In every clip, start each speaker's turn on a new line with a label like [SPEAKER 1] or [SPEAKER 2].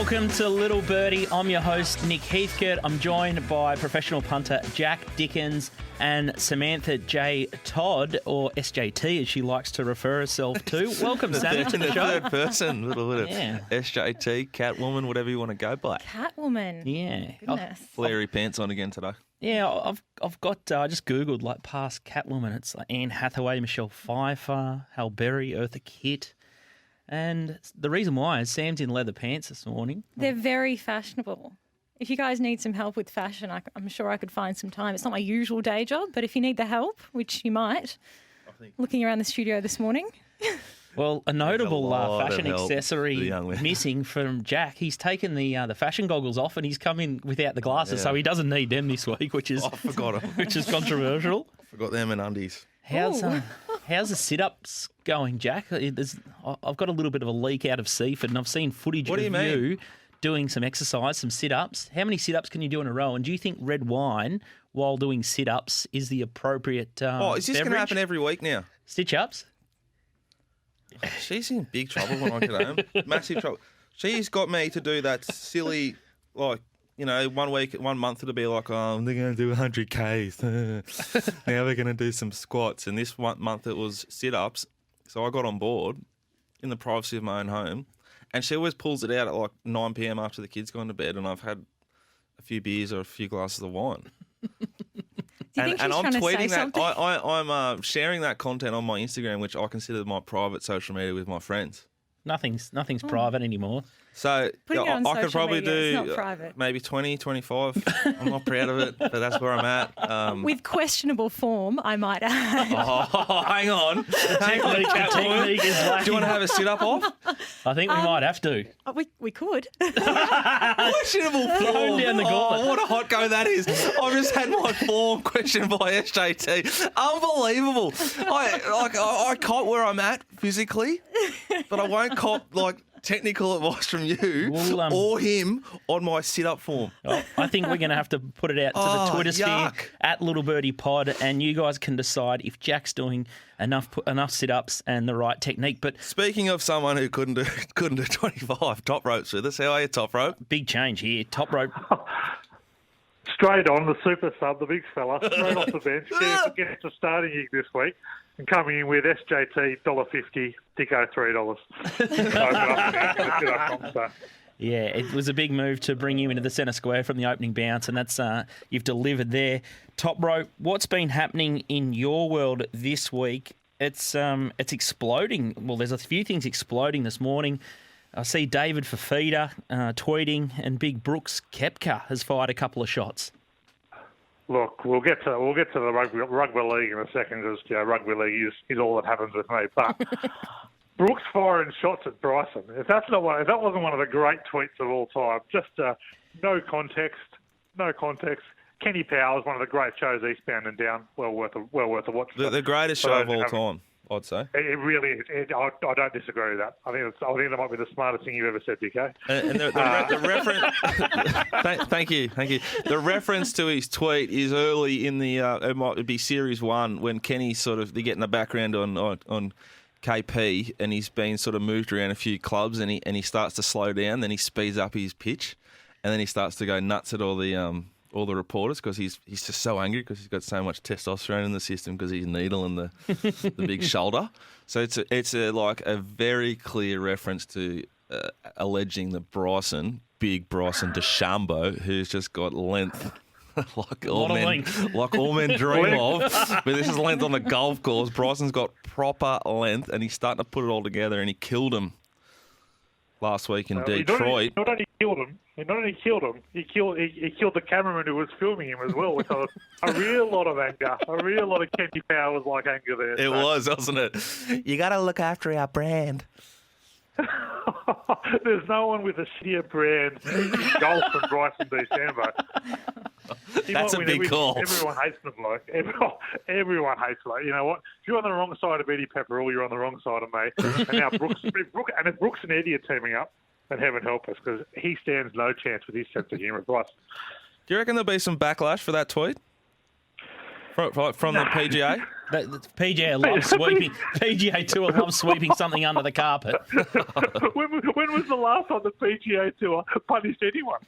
[SPEAKER 1] Welcome to Little Birdie. I'm your host, Nick Heathcote. I'm joined by professional punter Jack Dickens and Samantha J. Todd, or SJT as she likes to refer herself to. Welcome, Sam, to the show.
[SPEAKER 2] Third person, little bit of SJT, Catwoman, whatever you want to go by.
[SPEAKER 3] Catwoman.
[SPEAKER 1] Yeah.
[SPEAKER 3] Goodness.
[SPEAKER 2] Flary pants on again today.
[SPEAKER 1] Yeah, I've got, I just Googled like past Catwoman. It's like Anne Hathaway, Michelle Pfeiffer, Halle Berry, Eartha Kitt. And the reason why is Sam's in leather pants this morning.
[SPEAKER 3] They're very fashionable. If you guys need some help with fashion, I'm sure I could find some time. It's not my usual day job, but if you need the help, which you might, looking around the studio this morning.
[SPEAKER 1] Well, a notable fashion
[SPEAKER 2] help
[SPEAKER 1] accessory missing from Jack. He's taken the fashion goggles off and he's come in without the glasses, so he doesn't need them this week, which is which is controversial.
[SPEAKER 2] Forgot them in undies.
[SPEAKER 1] How's the sit-ups going, Jack? I've got a little bit of a leak out of Seaford, and I've seen footage of you doing some exercise, some sit-ups. How many sit-ups can you do in a row? And do you think red wine while doing sit-ups is the appropriate
[SPEAKER 2] is this going to happen every week now?
[SPEAKER 1] Stitch-ups?
[SPEAKER 2] She's in big trouble when I get home. Massive trouble. She's got me to do that silly, like, you know, 1 week, 1 month it'll be like, oh, they're going to do 100 Ks. Now we're going to do some squats. And this 1 month it was sit-ups. So I got on board in the privacy of my own home. And she always pulls it out at like 9 p.m. after the kids gone to bed and I've had a few beers or a few glasses of wine.
[SPEAKER 3] And I'm
[SPEAKER 2] tweeting that. I'm sharing that content on my Instagram, which I consider my private social media with my friends.
[SPEAKER 1] Nothing's private anymore.
[SPEAKER 2] So I could probably do
[SPEAKER 3] maybe
[SPEAKER 2] 20, 25. I'm not proud of it, but that's where I'm at.
[SPEAKER 3] With questionable form, I might add.
[SPEAKER 2] Hang on.
[SPEAKER 1] Technique is lacking.
[SPEAKER 2] Do you want to have a sit-up off?
[SPEAKER 1] I think we might have to.
[SPEAKER 3] We could.
[SPEAKER 2] Questionable form.
[SPEAKER 1] Down the gauntlet.
[SPEAKER 2] What a hot go that is. I've just had my form questioned by SJT. Unbelievable. I cop where I'm at physically, but I won't cop like technical advice from you or him on my sit-up form.
[SPEAKER 1] I think we're going to have to put it out to the Twitter sphere at Little Birdie Pod, and you guys can decide if Jack's doing enough sit-ups and the right technique. But
[SPEAKER 2] speaking of someone who couldn't do 25 top ropes with us, how are you, top rope?
[SPEAKER 1] Big change here, top rope.
[SPEAKER 4] Straight on, the super sub, the big fella, straight off the bench, gets a starting gig this week, and coming in with SJT $1.50, Dicko $3.
[SPEAKER 1] Yeah, it was a big move to bring you into the centre square from the opening bounce, and that's you've delivered there. Top rope, what's been happening in your world this week? It's exploding. Well, there's a few things exploding this morning. I see David Fafita tweeting, and Big Brooks Koepka has fired a couple of shots.
[SPEAKER 4] Look, we'll get to the rugby league in a second because rugby league is all that happens with me. But Brooks firing shots at Bryson. If that wasn't one of the great tweets of all time, just no context. Kenny Powers, one of the great shows eastbound and down. Well worth a watch.
[SPEAKER 2] The greatest show of all time, I'd say.
[SPEAKER 4] It really is. I don't disagree with that. I think that might be the smartest thing you've ever said, DK.
[SPEAKER 2] And the reference. Thank you. The reference to his tweet is early in the. It might be Series 1 when Kenny's sort of getting the background on KP and he's been sort of moved around a few clubs and he starts to slow down. Then he speeds up his pitch, and then he starts to go nuts at all the reporters because he's just so angry because he's got so much testosterone in the system because he's needle and the big shoulder. So it's a very clear reference to alleging that Big Bryson DeChambeau, who's just got length like all men dream of. But this is length on the golf course. Bryson's got proper length and he's starting to put it all together, and he killed him last week in Detroit.
[SPEAKER 4] He not only killed him, he killed the cameraman who was filming him as well, which was a real lot of anger, a real lot of Kenny Powers like anger there.
[SPEAKER 2] It was, wasn't it? You got to look after our brand.
[SPEAKER 4] There's no one with a shittier brand in golf than Bryson DeChambeau.
[SPEAKER 2] That's a big call.
[SPEAKER 4] Everyone hates the bloke. Everyone hates the bloke. You know what? If you're on the wrong side of Eddie Pepperell, you're on the wrong side of me. And now if Brooks and Eddie are teaming up, then heaven help us, because he stands no chance with his sense of humour. Plus,
[SPEAKER 2] do you reckon there'll be some backlash for that tweet from the PGA?
[SPEAKER 1] The PGA loves sweeping. PGA Tour loves sweeping something under the carpet.
[SPEAKER 4] When was the last time the PGA Tour punished anyone?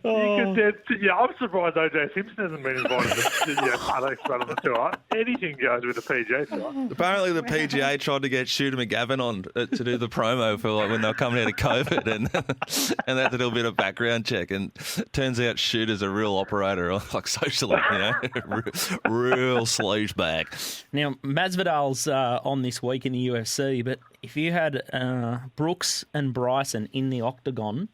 [SPEAKER 4] I'm surprised O.J. Simpson hasn't been invited to punish on the tour. Anything goes with the PGA Tour.
[SPEAKER 2] Apparently, the PGA tried to get Shooter McGavin on to do the promo for when they were coming out of COVID, and they had to do a bit of background check. And turns out Shooter's a real operator, like socially, real sleaze bag.
[SPEAKER 1] Now, Masvidal's on this week in the UFC, but if you had Brooks and Bryson in the octagon,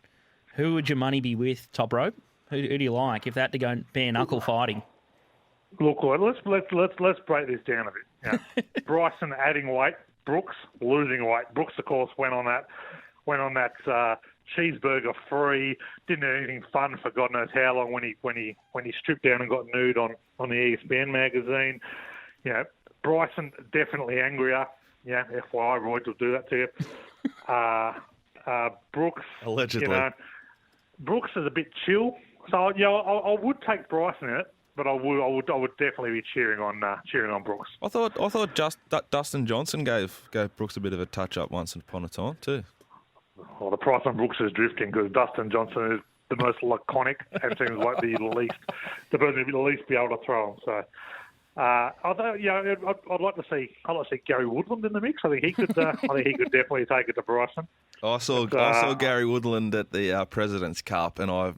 [SPEAKER 1] who would your money be with, Top Rope? Who do you like if they had to go bare knuckle fighting?
[SPEAKER 4] Look, let's break this down a bit. Yeah. Bryson adding weight, Brooks losing weight. Brooks, of course, went on that cheeseburger free. Didn't do anything fun for God knows how long when he stripped down and got nude on the ESPN magazine. Bryson definitely angrier. Yeah, FYI, Royd will do that to you. Brooks
[SPEAKER 2] allegedly.
[SPEAKER 4] Brooks is a bit chill, so I would take Bryson in it, but I would definitely be cheering on Brooks.
[SPEAKER 2] I thought Dustin Johnson gave Brooks a bit of a touch up once upon a time too.
[SPEAKER 4] Well, the price on Brooks is drifting because Dustin Johnson is the most laconic and seems like the person who'd least be able to throw him. So. I'd like to see Gary Woodland in the mix. I think he could definitely take it to Bryson.
[SPEAKER 2] I saw Gary Woodland at the President's Cup, and I've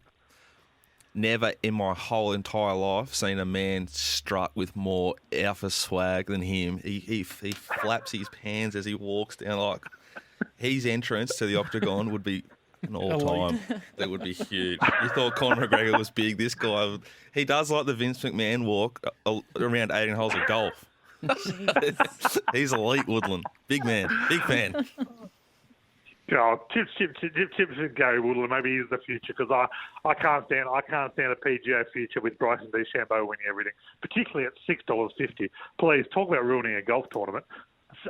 [SPEAKER 2] never in my whole entire life seen a man struck with more alpha swag than him. He flaps his hands as he walks down. Like his entrance to the octagon would be an all-time. That would be huge. You thought Conor McGregor was big. This guy, he does like the Vince McMahon walk around 18 holes of golf. He's elite, Woodland. Big man. Big fan.
[SPEAKER 4] Tips and Gary Woodland. Maybe he's the future because I can't stand a PGA future with Bryson DeChambeau winning everything, particularly at $6.50. Please talk about ruining a golf tournament.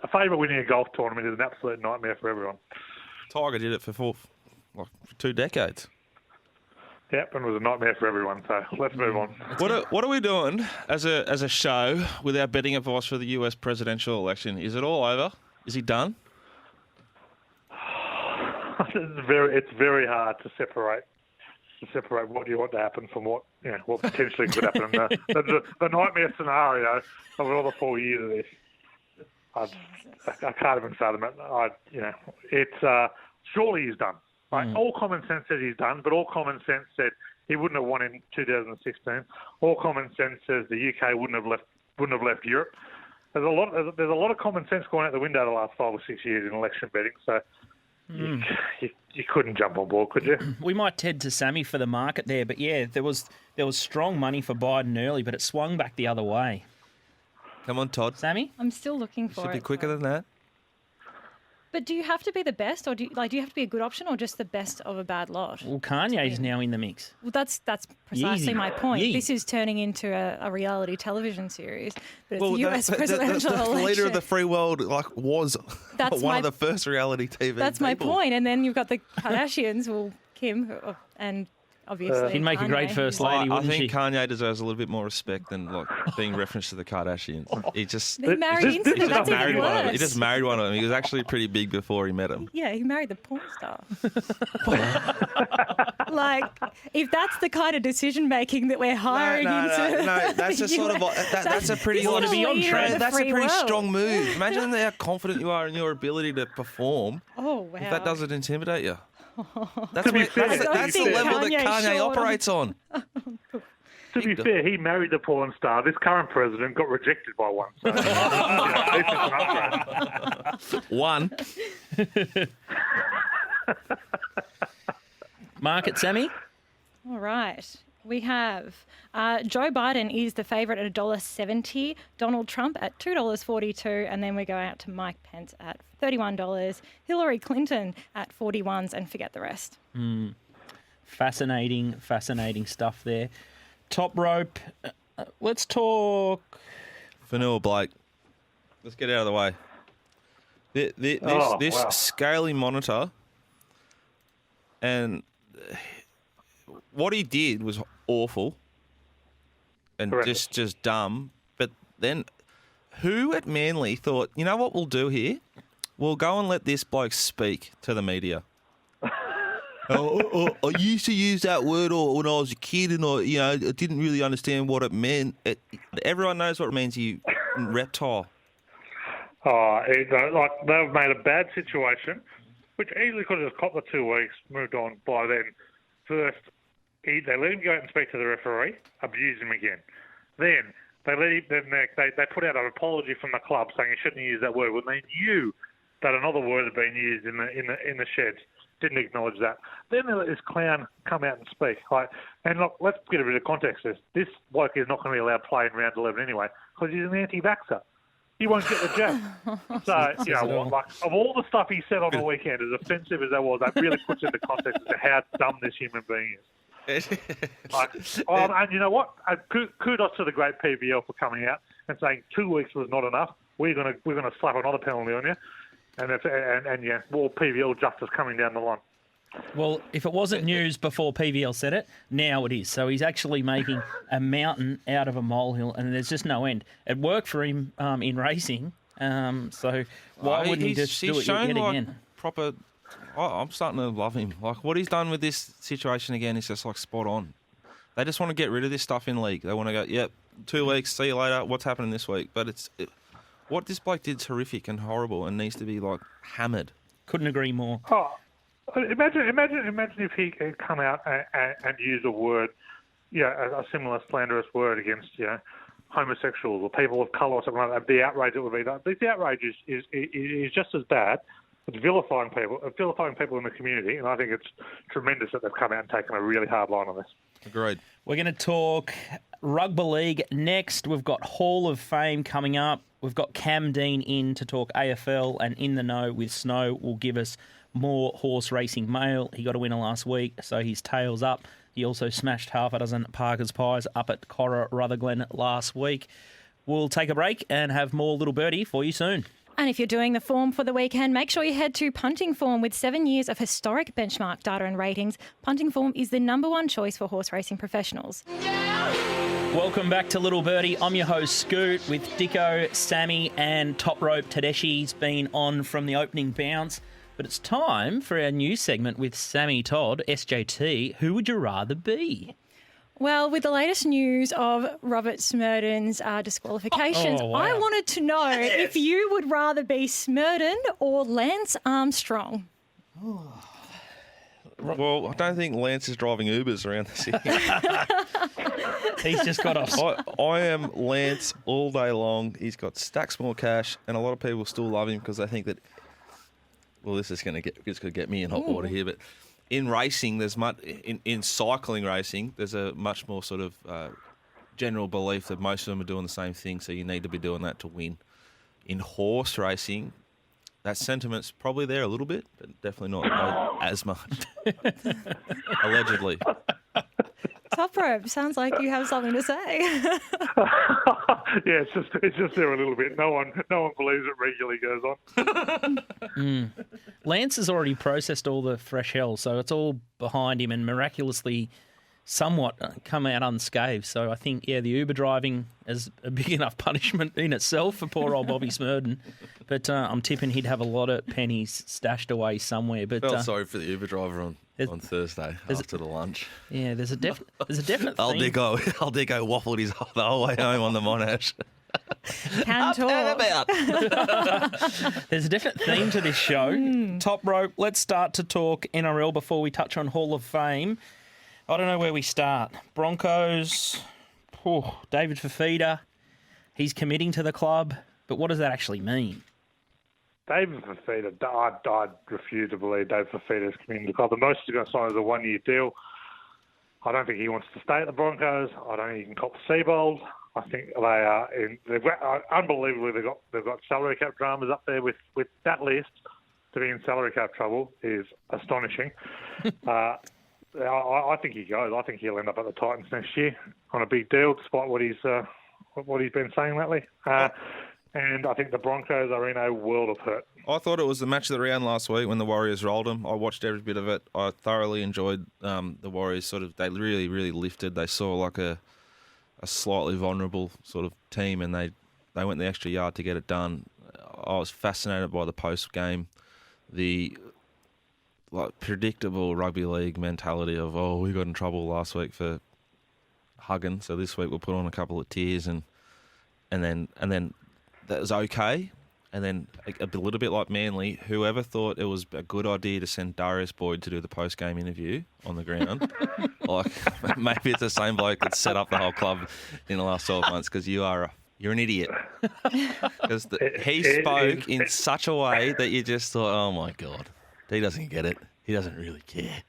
[SPEAKER 4] A favourite winning a golf tournament is an absolute nightmare for everyone.
[SPEAKER 2] Tiger did it for 2 decades.
[SPEAKER 4] Yep, and it was a nightmare for everyone. So let's move on.
[SPEAKER 2] What are we doing as a show with our betting advice for the US presidential election? Is it all over? Is he done?
[SPEAKER 4] It's very hard to separate what you want to happen from what potentially could happen. The nightmare scenario of all the 4 years of this, I can't even fathom it. Surely he's done. Right? All common sense says he's done, but all common sense said he wouldn't have won in 2016. All common sense says the UK wouldn't have left Europe. There's a lot of common sense going out the window the last 5 or 6 years in election betting. So you couldn't jump on board, could you?
[SPEAKER 1] We might Ted to Sammy for the market there, but yeah, there was strong money for Biden early, but it swung back the other way.
[SPEAKER 2] Come on, Todd.
[SPEAKER 1] Sammy?
[SPEAKER 3] I'm still looking for it.
[SPEAKER 2] Should be quicker than that.
[SPEAKER 3] But do you have to be the best, or do you have to be a good option, or just the best of a bad lot?
[SPEAKER 1] Well, Kanye's now in the mix.
[SPEAKER 3] Well, that's precisely my point.
[SPEAKER 1] Yee.
[SPEAKER 3] This is turning into a reality television series, but it's the US presidential election.
[SPEAKER 2] The leader of the free world was one of the first reality TV.
[SPEAKER 3] That's my point. And then you've got the Kardashians, Kim, and obviously
[SPEAKER 1] He'd make a great first lady, wouldn't
[SPEAKER 2] I think
[SPEAKER 1] she?
[SPEAKER 2] Kanye deserves a little bit more respect than being referenced to the Kardashians. He just
[SPEAKER 3] They married into them. That's even worse.
[SPEAKER 2] He just married one of them. He was actually pretty big before he met him.
[SPEAKER 3] Yeah, he married the porn star. Like, if that's the kind of decision making that we're hiring into,
[SPEAKER 2] No, that's a sort of that's a pretty that's a pretty strong move. Imagine how confident you are in your ability to perform.
[SPEAKER 3] Oh wow!
[SPEAKER 2] If that doesn't intimidate you. That's
[SPEAKER 4] To be fair,
[SPEAKER 2] the level that Kanye operates on.
[SPEAKER 4] To be fair, he married the porn star. This current president got rejected by one. So, it's an upgrade.
[SPEAKER 2] One.
[SPEAKER 1] Market, Sammy?
[SPEAKER 3] All right. We have Joe Biden is the favourite at $1.70, Donald Trump at $2.42, and then we go out to Mike Pence at $31, Hillary Clinton at 41s, and forget the rest.
[SPEAKER 1] Fascinating stuff there. Top rope. Let's talk.
[SPEAKER 2] Vanilla Blake. Let's get out of the way. This scaly monitor, and what he did was awful. and
[SPEAKER 4] Horrendous.
[SPEAKER 2] just dumb. But then who at Manly thought, you know what we'll do here? We'll go and let this bloke speak to the media. I used to use that word when I was a kid, and I didn't really understand what it meant. Everyone knows what it means. You reptile.
[SPEAKER 4] They've made a bad situation, which easily could have copped the 2 weeks, moved on by then. First, they let him go out and speak to the referee, abuse him again. Then they put out an apology from the club saying he shouldn't use that word when they knew that another word had been used in the sheds. Didn't acknowledge that. Then they let this clown come out and speak. And look, let's get a bit of context. This bloke is not going to be allowed to play in round 11 anyway because he's an anti-vaxxer. He won't get the jab. So, you know what, of all the stuff he said on the weekend, as offensive as that was, that really puts into context as to how dumb this human being is. And you know what? Kudos to the great PBL for coming out and saying 2 weeks was not enough. We're gonna slap another penalty on you. And more PVL justice coming down the line.
[SPEAKER 1] Well, if it wasn't news before PVL said it, now it is. So he's actually making a mountain out of a molehill, and there's just no end. It worked for him in racing, so why wouldn't he just do it yet again?
[SPEAKER 2] Proper. I'm starting to love him. Like what he's done with this situation again is just like spot on. They just want to get rid of this stuff in league. They want to go, yep, 2 weeks, see you later. What's happening this week? But what this bloke did is horrific and horrible and needs to be, like, hammered.
[SPEAKER 1] Couldn't agree more.
[SPEAKER 4] Oh, imagine if he had come out and used a word, a similar slanderous word against, homosexuals or people of colour or something like that. The outrage it would be. The outrage is just as bad. It's vilifying people in the community, and I think it's tremendous that they've come out and taken a really hard line on this.
[SPEAKER 2] Agreed.
[SPEAKER 1] We're going to talk Rugby League next. We've got Hall of Fame coming up. We've got Cam Dean in to talk AFL, and In the Know with Snow will give us more horse racing mail. He got a winner last week, so his tail's up. He also smashed half a dozen Parker's Pies up at Cora Rutherglen last week. We'll take a break and have more Little Birdie for you soon.
[SPEAKER 3] And if you're doing the form for the weekend, make sure you head to Punting Form. With 7 years of historic benchmark data and ratings, Punting Form is the #1 choice for horse racing professionals.
[SPEAKER 1] Welcome back to Little Birdie. I'm your host, Scoot, with Dicko, Sammy and Top Rope Tedeschi's been on from the opening bounce. But it's time for our new segment with Sammy Todd, SJT. Who would you rather be?
[SPEAKER 3] Well, with the latest news of Robert Smurden's disqualifications, I wanted to know if you would rather be Smurden or Lance Armstrong.
[SPEAKER 2] Well, I don't think Lance is driving Ubers around the city.
[SPEAKER 1] He's just got off.
[SPEAKER 2] I am Lance all day long. He's got stacks more cash, and a lot of people still love him because they think that. Well, this is going to get me in hot water here, but in racing, there's in cycling racing, there's a much more sort of general belief that most of them are doing the same thing, so you need to be doing that to win. In horse racing, that sentiment's probably there a little bit, but definitely not as much. Allegedly.
[SPEAKER 3] Top Rope, sounds like you have something to say.
[SPEAKER 4] Yeah, it's just there a little bit. No one believes it regularly goes on.
[SPEAKER 1] Lance has already processed all the fresh hell, so it's all behind him and miraculously somewhat come out unscathed. So I think, the Uber driving is a big enough punishment in itself for poor old Bobby Smurden. But I'm tipping he'd have a lot of pennies stashed away somewhere. But
[SPEAKER 2] felt sorry for the Uber driver on Thursday after the lunch.
[SPEAKER 1] Yeah, there's a definite theme.
[SPEAKER 2] Aldico waffled his the whole way home on the Monash.
[SPEAKER 3] Can talk.
[SPEAKER 1] There's a definite theme to this show. Top Rope, let's start to talk NRL before we touch on Hall of Fame. I don't know where we start. Broncos, David Fafita, he's committing to the club, but what does that actually mean?
[SPEAKER 4] David Fafita, I'd refuse to believe David Fafita's committing to the club. The most he's going to sign is a 1-year deal. I don't think he wants to stay at the Broncos. I don't think he can cop the Seabold. I think unbelievably, they've got salary cap dramas up there with that list. To be in salary cap trouble is astonishing. I think he goes. I think he'll end up at the Titans next year on a big deal, despite what he's been saying lately. And I think the Broncos are in a world of hurt.
[SPEAKER 2] I thought it was the match of the round last week when the Warriors rolled them. I watched every bit of it. I thoroughly enjoyed the Warriors. They really, really lifted. They saw like a a slightly vulnerable sort of team, and they went the extra yard to get it done. I was fascinated by the post game, the predictable rugby league mentality of, we got in trouble last week for hugging, so this week we'll put on a couple of tears, and then that was okay. And then a little bit like Manly, whoever thought it was a good idea to send Darius Boyd to do the post-game interview on the ground, maybe it's the same bloke that set up the whole club in the last 12 months, because you're an idiot. Because he spoke in such a way that you just thought, oh my God, he doesn't get it. He doesn't really care.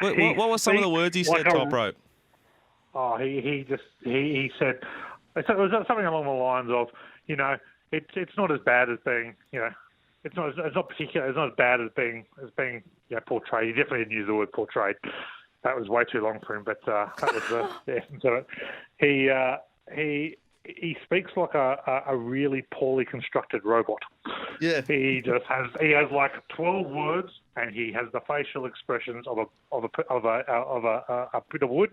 [SPEAKER 2] What were some of the words he said, top rope?
[SPEAKER 4] Oh, he said, it was something along the lines of, it's not as bad as being, it's not as bad as being portrayed. He definitely didn't use the word portrayed. That was way too long for him, but that was the essence of it. He speaks like a really poorly constructed robot. Yeah. He has like 12 words, and he has the facial expressions of a bit of wood,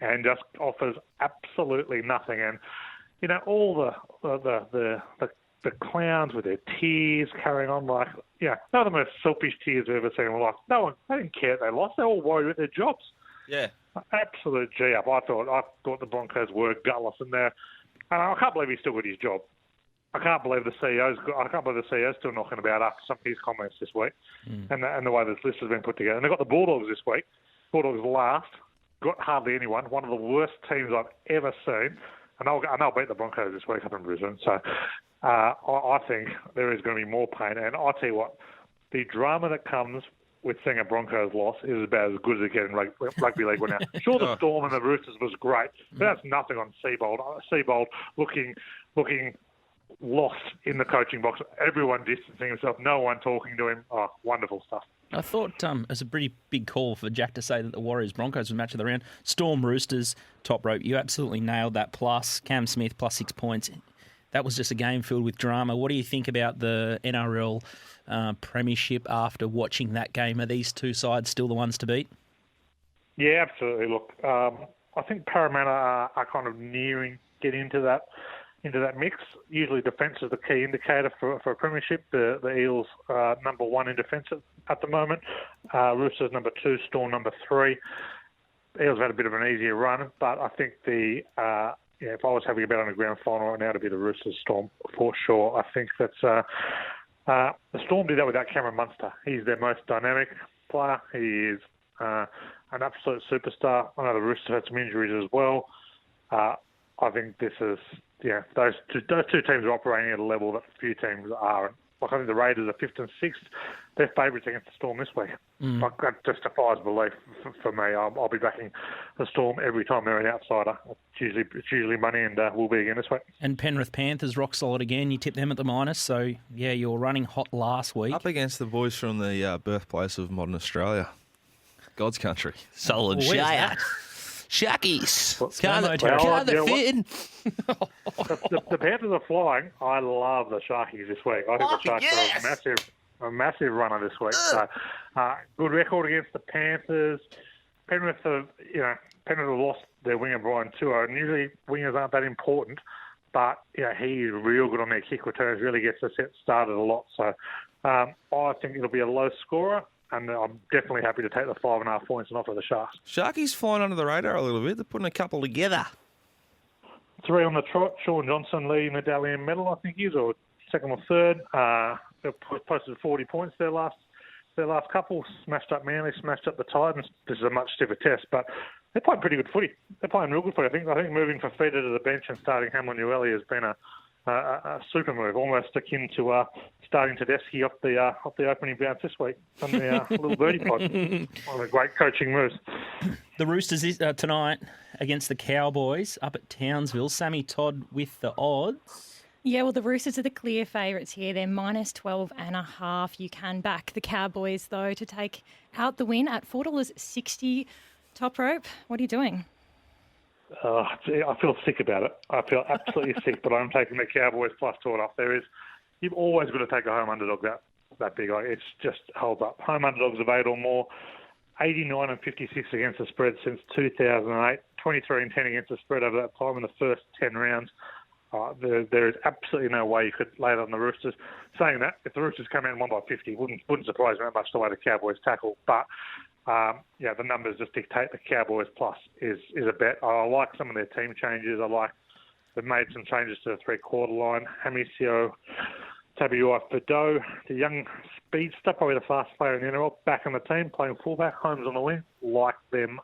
[SPEAKER 4] and just offers absolutely nothing. And all the clowns with their tears carrying on like, none of the most selfish tears I've ever seen in my life. No one, they didn't care they lost. They were all worried about their jobs. Yeah. Absolute G-up. I thought the Broncos were gutless in there. And I can't believe he still got his job. I can't believe the CEO's still knocking about after some of his comments this week, and the way this list has been put together. And they've got the Bulldogs this week. Bulldogs last, got hardly anyone. One of the worst teams I've ever seen. And they'll beat the Broncos this week up in Brisbane. So I think there is going to be more pain. And I'll tell you what, the drama that comes with seeing a Broncos loss is about as good as it gets in rugby league right now. Sure, the Storm and the Roosters was great, but that's nothing on Seabold. Seabold looking lost in the coaching box. Everyone distancing himself, no one talking to him. Oh, wonderful stuff.
[SPEAKER 1] I thought it was a pretty big call for Jack to say that the Warriors-Broncos was match of the round. Storm Roosters, top rope. You absolutely nailed that. Plus, Cam Smith, plus 6 points. That was just a game filled with drama. What do you think about the NRL premiership after watching that game? Are these two sides still the ones to beat?
[SPEAKER 4] Yeah, absolutely. Look, I think Parramatta are kind of nearing getting into that mix. Usually defence is the key indicator for a premiership. The Eels are number 1 in defence at the moment. Roosters number 2, Storm number 3. Eels have had a bit of an easier run, but I think if I was having a bet on a grand final right now, to be the Roosters Storm for sure. I think that's the Storm did that without Cameron Munster. He's their most dynamic player. He is an absolute superstar. I know the Roosters had some injuries as well. I think this is, those two teams are operating at a level that few teams are. Like, I think the Raiders are 5th and 6th. They're favourites against the Storm this week. Like, that just defies belief for me. I'll be backing the Storm every time they're an outsider. It's usually money, and will be again this week.
[SPEAKER 1] And Penrith Panthers rock solid again. You tipped them at the minus, so you're running hot last week.
[SPEAKER 2] Up against the boys from the birthplace of modern Australia, God's country, solid shout. Sharkies.
[SPEAKER 4] The Panthers are flying. I love the Sharkies this week. I think the Sharks are a massive runner this week. So, good record against the Panthers. Penrith have lost their winger Brian Tua, and usually wingers aren't that important, but he is real good on their kick returns. Really gets the set started a lot. So I think it'll be a low scorer. And I'm definitely happy to take the 5.5 points and offer the Sharks.
[SPEAKER 2] Sharkies flying under the radar a little bit. They're putting a couple together.
[SPEAKER 4] 3 on the trot. Sean Johnson leading the Dally M medal, I think he is, or second or third. They posted 40 points their last couple. Smashed up Manly, smashed up the Titans. This is a much stiffer test, but they're playing pretty good footy. They're playing real good footy. I think moving Fafita to the bench and starting Hamlin Ueli has been a super move, almost akin to starting Tedeschi off the opening bounce this week on the little birdie pod. One of the great coaching moves.
[SPEAKER 1] The Roosters is, tonight against the Cowboys up at Townsville. Sammy Todd with the odds.
[SPEAKER 3] Yeah, well, the Roosters are the clear favourites here. They're minus 12.5. You can back the Cowboys, though, to take out the win at $4.60 top rope. What are you doing?
[SPEAKER 4] I feel sick about it. I feel absolutely sick, but I'm taking the Cowboys plus 2.5. You've always got to take a home underdog that big. It's just holds up. Home underdogs of 8 or more, 89 and 56 against the spread since 2008. 23-10 against the spread over that time in the first 10 rounds. There is absolutely no way you could lay it on the Roosters. Saying that, if the Roosters come in 1 by 50, wouldn't surprise me that much the way the Cowboys tackle. But the numbers just dictate the Cowboys plus is a bet. I like some of their team changes. They've made some changes to the three-quarter line. Hamisio, Tabuai Fido, the young speedster, probably the fastest player in the NRL, back in the team, playing fullback. Holmes on the wing. Like them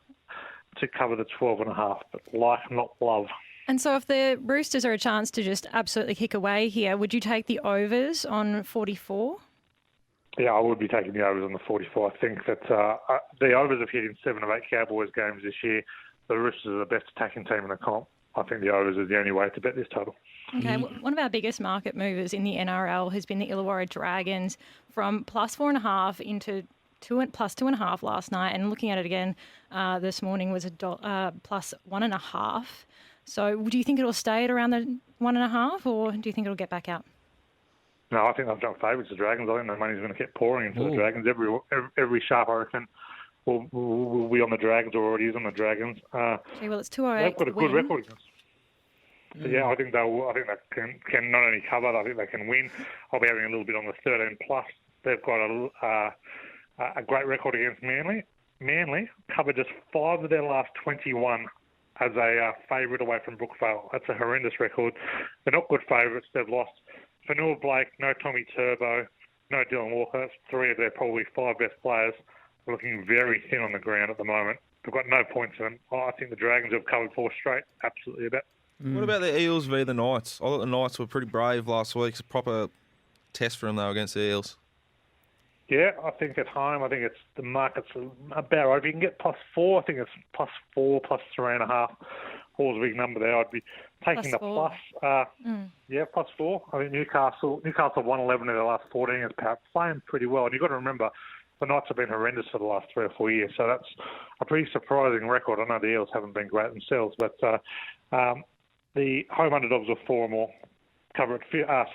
[SPEAKER 4] to cover the 12.5, but like, not love.
[SPEAKER 3] And so if the Roosters are a chance to just absolutely kick away here, would you take the overs on 44?
[SPEAKER 4] Yeah, I would be taking the overs on the 44. I think that the overs have hit in 7 of 8 Cowboys games this year. The Roosters are the best attacking team in the comp. I think the overs is the only way to bet this total.
[SPEAKER 3] Okay, one of our biggest market movers in the NRL has been the Illawarra Dragons from plus 4.5 into plus 2.5 last night, and looking at it again this morning was plus 1.5. So do you think it'll stay at around the 1.5, or do you think it'll get back out?
[SPEAKER 4] No, I think they've got favourites, the Dragons. I think the money's going to keep pouring into the Dragons. Every sharp, I reckon, will be on the Dragons, or already is on the Dragons.
[SPEAKER 3] Okay, well, it's 208.
[SPEAKER 4] They've got a good record against. So, yeah, I think they can not only cover, I think they can win. I'll be having a little bit on the 13 plus. They've got a great record against Manly. Manly covered just 5 of their last 21 as a favourite away from Brookvale. That's a horrendous record. They're not good favourites. They've lost Fanua Blake, no Tommy Turbo, no Dylan Walker. That's 3 of their probably 5 best players. They're looking very thin on the ground at the moment. They've got no points in them. I think the Dragons have covered 4 straight. Absolutely a bet.
[SPEAKER 2] What about the Eels v the Knights? I thought the Knights were pretty brave last week. It's a proper test for them, though, against the Eels.
[SPEAKER 4] Yeah, I think at home, I think it's the market's about right. If you can get plus 4, I think it's plus 4, plus 3.5. 4's a big number there. I'd be taking the plus. Yeah, plus 4. I think Newcastle 111 in the last 14 is playing pretty well. And you've got to remember, the Knights have been horrendous for the last 3 or 4 years. So that's a pretty surprising record. I know the Eels haven't been great themselves, but the home underdogs are 4 or more. Cover at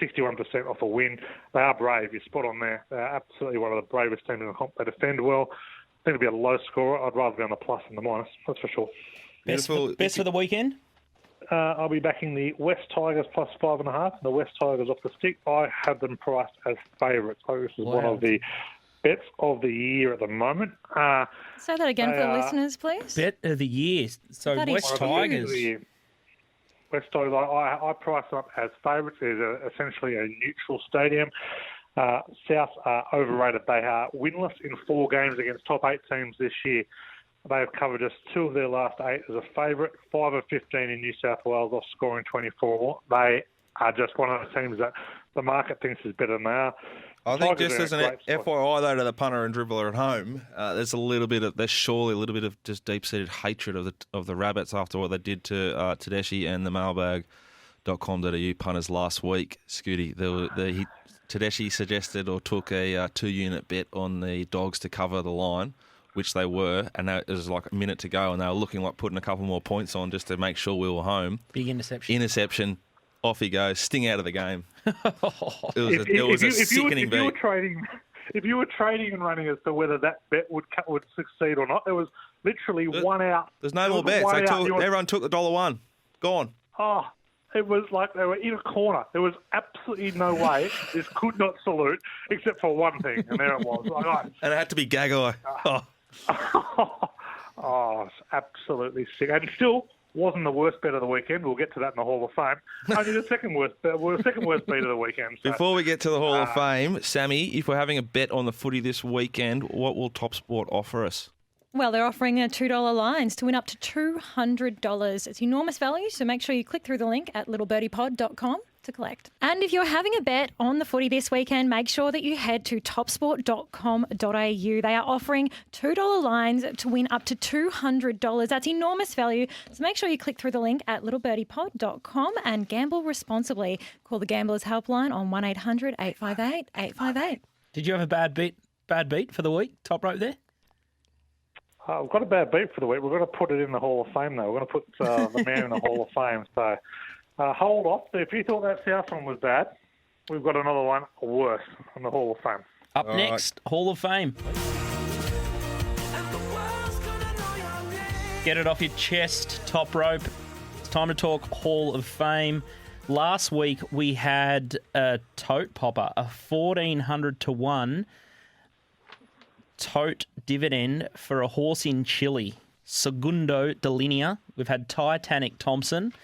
[SPEAKER 4] 61% off a win. They are brave. You're spot on there. They're absolutely one of the bravest teams in the comp. They defend well. I think it'll be a low scorer. I'd rather be on the plus than the minus. That's for sure.
[SPEAKER 1] Best for the weekend?
[SPEAKER 4] I'll be backing the West Tigers plus 5.5. The West Tigers off the stick. I have them priced as favourites. So this is one of the bets of the year at the moment.
[SPEAKER 3] Say that again for the listeners, please.
[SPEAKER 1] Bet of the year. So West Tigers.
[SPEAKER 4] West Tigers, I price them up as favourites. It's essentially a neutral stadium. South are overrated. They are winless in 4 games against top 8 teams this year. They have covered just 2 of their last 8 as a favourite, 5 of 15 in New South Wales, off scoring 24. They are just one of the teams that the market thinks is better than they are.
[SPEAKER 2] I think just as an FYI though to the punter and dribbler at home, there's surely a little bit of just deep-seated hatred of the Rabbits after what they did to Tedeschi and the mailbag.com.au punters last week. Scooty, Tedeschi suggested or took a 2-unit bet on the Dogs to cover the line, which they were, and it was like a minute to go, and they were looking like putting a couple more points on just to make sure we were home.
[SPEAKER 1] Big interception.
[SPEAKER 2] Off he goes, sting out of the game. It was a sickening beat.
[SPEAKER 4] If you were trading and running as to whether that bet would succeed or not, there was literally 1 out.
[SPEAKER 2] There's no more bets. Everyone took the $1. Gone.
[SPEAKER 4] Oh, it was like they were in a corner. There was absolutely no way this could not salute except for one thing, and there it was.
[SPEAKER 2] And it had to be Gagai.
[SPEAKER 4] It's absolutely sick. And still wasn't the worst bet of the weekend. We'll get to that in the Hall of Fame. Only the second worst bet of the weekend. So.
[SPEAKER 2] Before we get to the Hall of Fame, Sammy, if we're having a bet on the footy this weekend, what will Top Sport offer us?
[SPEAKER 3] Well, they're offering $2 lines to win up to $200. It's enormous value, so make sure you click through the link at littlebirdipod.com to collect. And if you're having a bet on the footy this weekend, make sure that you head to topsport.com.au. They are offering $2 lines to win up to $200. That's enormous value. So make sure you click through the link at littlebirdipod.com and gamble responsibly. Call the Gamblers Helpline on 1-800-858-858.
[SPEAKER 1] Did you have a bad beat for the week? Top rope there?
[SPEAKER 4] We've got a bad beat for the week. We're going to put it in the Hall of Fame, though. We're going to put the man in the Hall of Fame. So hold off. If you thought that South one was bad, we've got another one worse in the Hall of Fame.
[SPEAKER 1] Up next, Hall of Fame. Get it off your chest, Top Rope. It's time to talk Hall of Fame. Last week we had a tote popper, a 1,400 to 1 tote dividend for a horse in Chile, Segundo de Linea. We've had Titanic Thompson,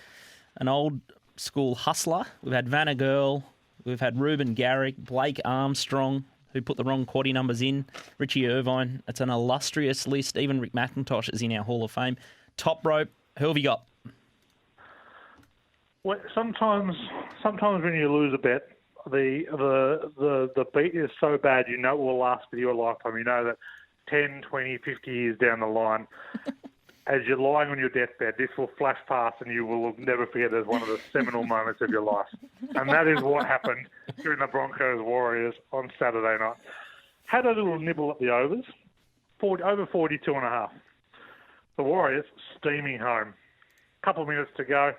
[SPEAKER 1] an old school hustler. We've had Vanna Girl. We've had Ruben Garrick, Blake Armstrong, who put the wrong quaddie numbers in, Richie Irvine. It's an illustrious list. Even Rick McIntosh is in our Hall of Fame. Top Rope, who have you got?
[SPEAKER 4] Well, sometimes when you lose a bet, the beat is so bad you know it will last for your lifetime. You know that 10, 20, 50 years down the line, as you're lying on your deathbed, this will flash past and you will never forget it as one of the seminal moments of your life. And that is what happened during the Broncos-Warriors on Saturday night. Had a little nibble at the overs, over 42.5. The Warriors steaming home. Couple of minutes to go,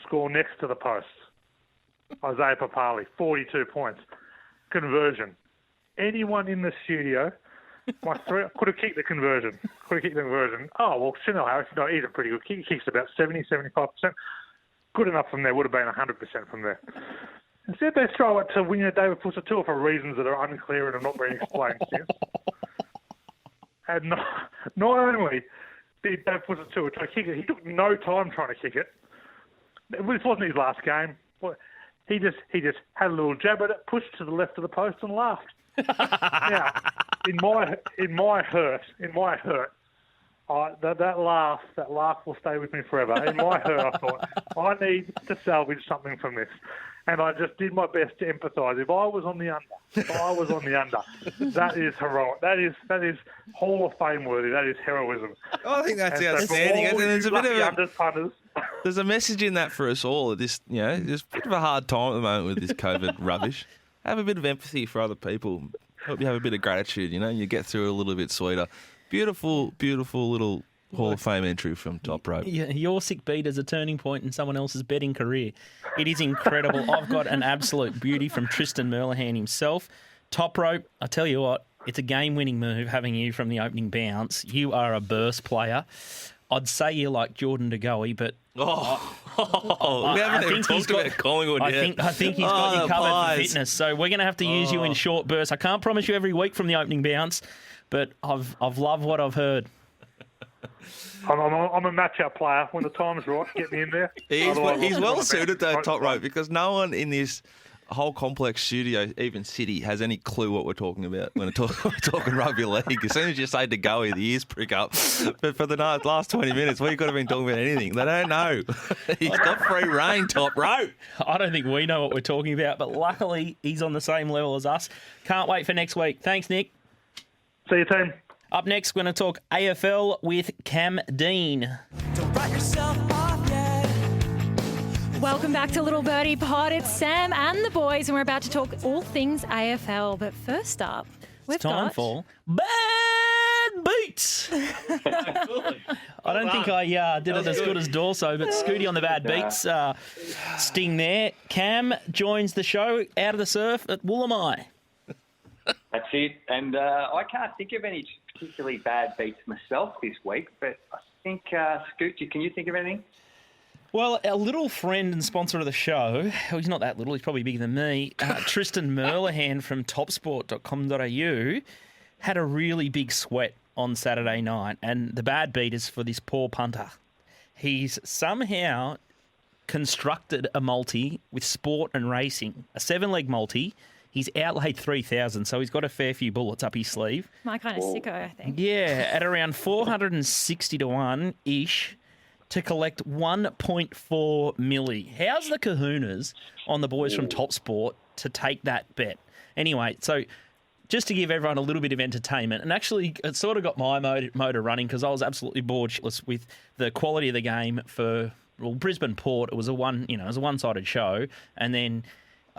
[SPEAKER 4] score next to the post. Isaiah Papali, 42 points. Conversion. Anyone in the studio could have kicked the conversion. Oh, well, Chanel Harris, no, he's a pretty good kick. He kicks about 70, 75%. Good enough from there. Would have been 100% from there. Instead, they throw it to winger David Pusatua for reasons that are unclear and have not been explained since. And not only did David Pusatua try to kick it, he took no time trying to kick it. This wasn't his last game. He just had a little jab at it, pushed to the left of the post, and laughed. Now, in my hurt, that laugh will stay with me forever. In my hurt, I thought I need to salvage something from this, and I just did my best to empathise. If I was on the under, that is heroic. That is Hall of Fame worthy. That is heroism.
[SPEAKER 2] I think that's outstanding. And there's a bit of there's a message in that for us all. There's a bit of a hard time at the moment with this COVID rubbish. Have a bit of empathy for other people. Hope you have a bit of gratitude, and you get through it a little bit sweeter. Beautiful, beautiful little Hall of Fame entry from Top Rope.
[SPEAKER 1] Yeah, your sick beat is a turning point in someone else's betting career. It is incredible. I've got an absolute beauty from Tristan Merlehan himself. Top Rope, I tell you what, it's a game-winning move having you from the opening bounce. You are a burst player. I'd say you're like Jordan De Goey, but...
[SPEAKER 2] we haven't even talked about Collingwood yet.
[SPEAKER 1] I think he's got you covered for fitness, so we're going to have to use you in short bursts. I can't promise you every week from the opening bounce, but I've loved what I've heard.
[SPEAKER 4] I'm a match-up player. When the time's right, get me in there.
[SPEAKER 2] He's well suited, though, Top Rope, because no one in this whole complex studio, even City, has any clue what we're talking about when we're talking rugby league. As soon as you say De Goey, the ears prick up. But for the last 20 minutes, we could have been talking about anything. They don't know. He's got free reign, Top Rope.
[SPEAKER 1] I don't think we know what we're talking about, but luckily he's on the same level as us. Can't wait for next week. Thanks, Nick.
[SPEAKER 4] See you, team.
[SPEAKER 1] Up next, we're going to talk AFL with Cam Dean.
[SPEAKER 5] Don't write yourself off yet.
[SPEAKER 3] Welcome back to Little Birdie Pod. It's Sam and the boys, and we're about to talk all things AFL. But first up,
[SPEAKER 1] it's time for Bad Beats. I don't think I did it as good as Dorso, but Scooty on the Bad Beats sting there. Cam joins the show out of the surf at Woolamai.
[SPEAKER 6] That's it. And I can't think of any particularly bad beats myself this week, but I think, Scoot, can you think of anything?
[SPEAKER 1] Well, our little friend and sponsor of the show, well, he's not that little, he's probably bigger than me, Tristan Merlehan from topsport.com.au had a really big sweat on Saturday night, and the bad beat is for this poor punter. He's somehow constructed a multi with sport and racing, a 7-leg multi. He's outlaid 3,000, so he's got a fair few bullets up his sleeve.
[SPEAKER 3] My kind of sicko, I think.
[SPEAKER 1] Yeah, at around 460 to 1-ish to collect 1.4 milli. How's the kahunas on the boys from Top Sport to take that bet? Anyway, so just to give everyone a little bit of entertainment, and actually it sort of got my motor running because I was absolutely bored shitless with the quality of the game for Brisbane Port. It was a one-sided show, and then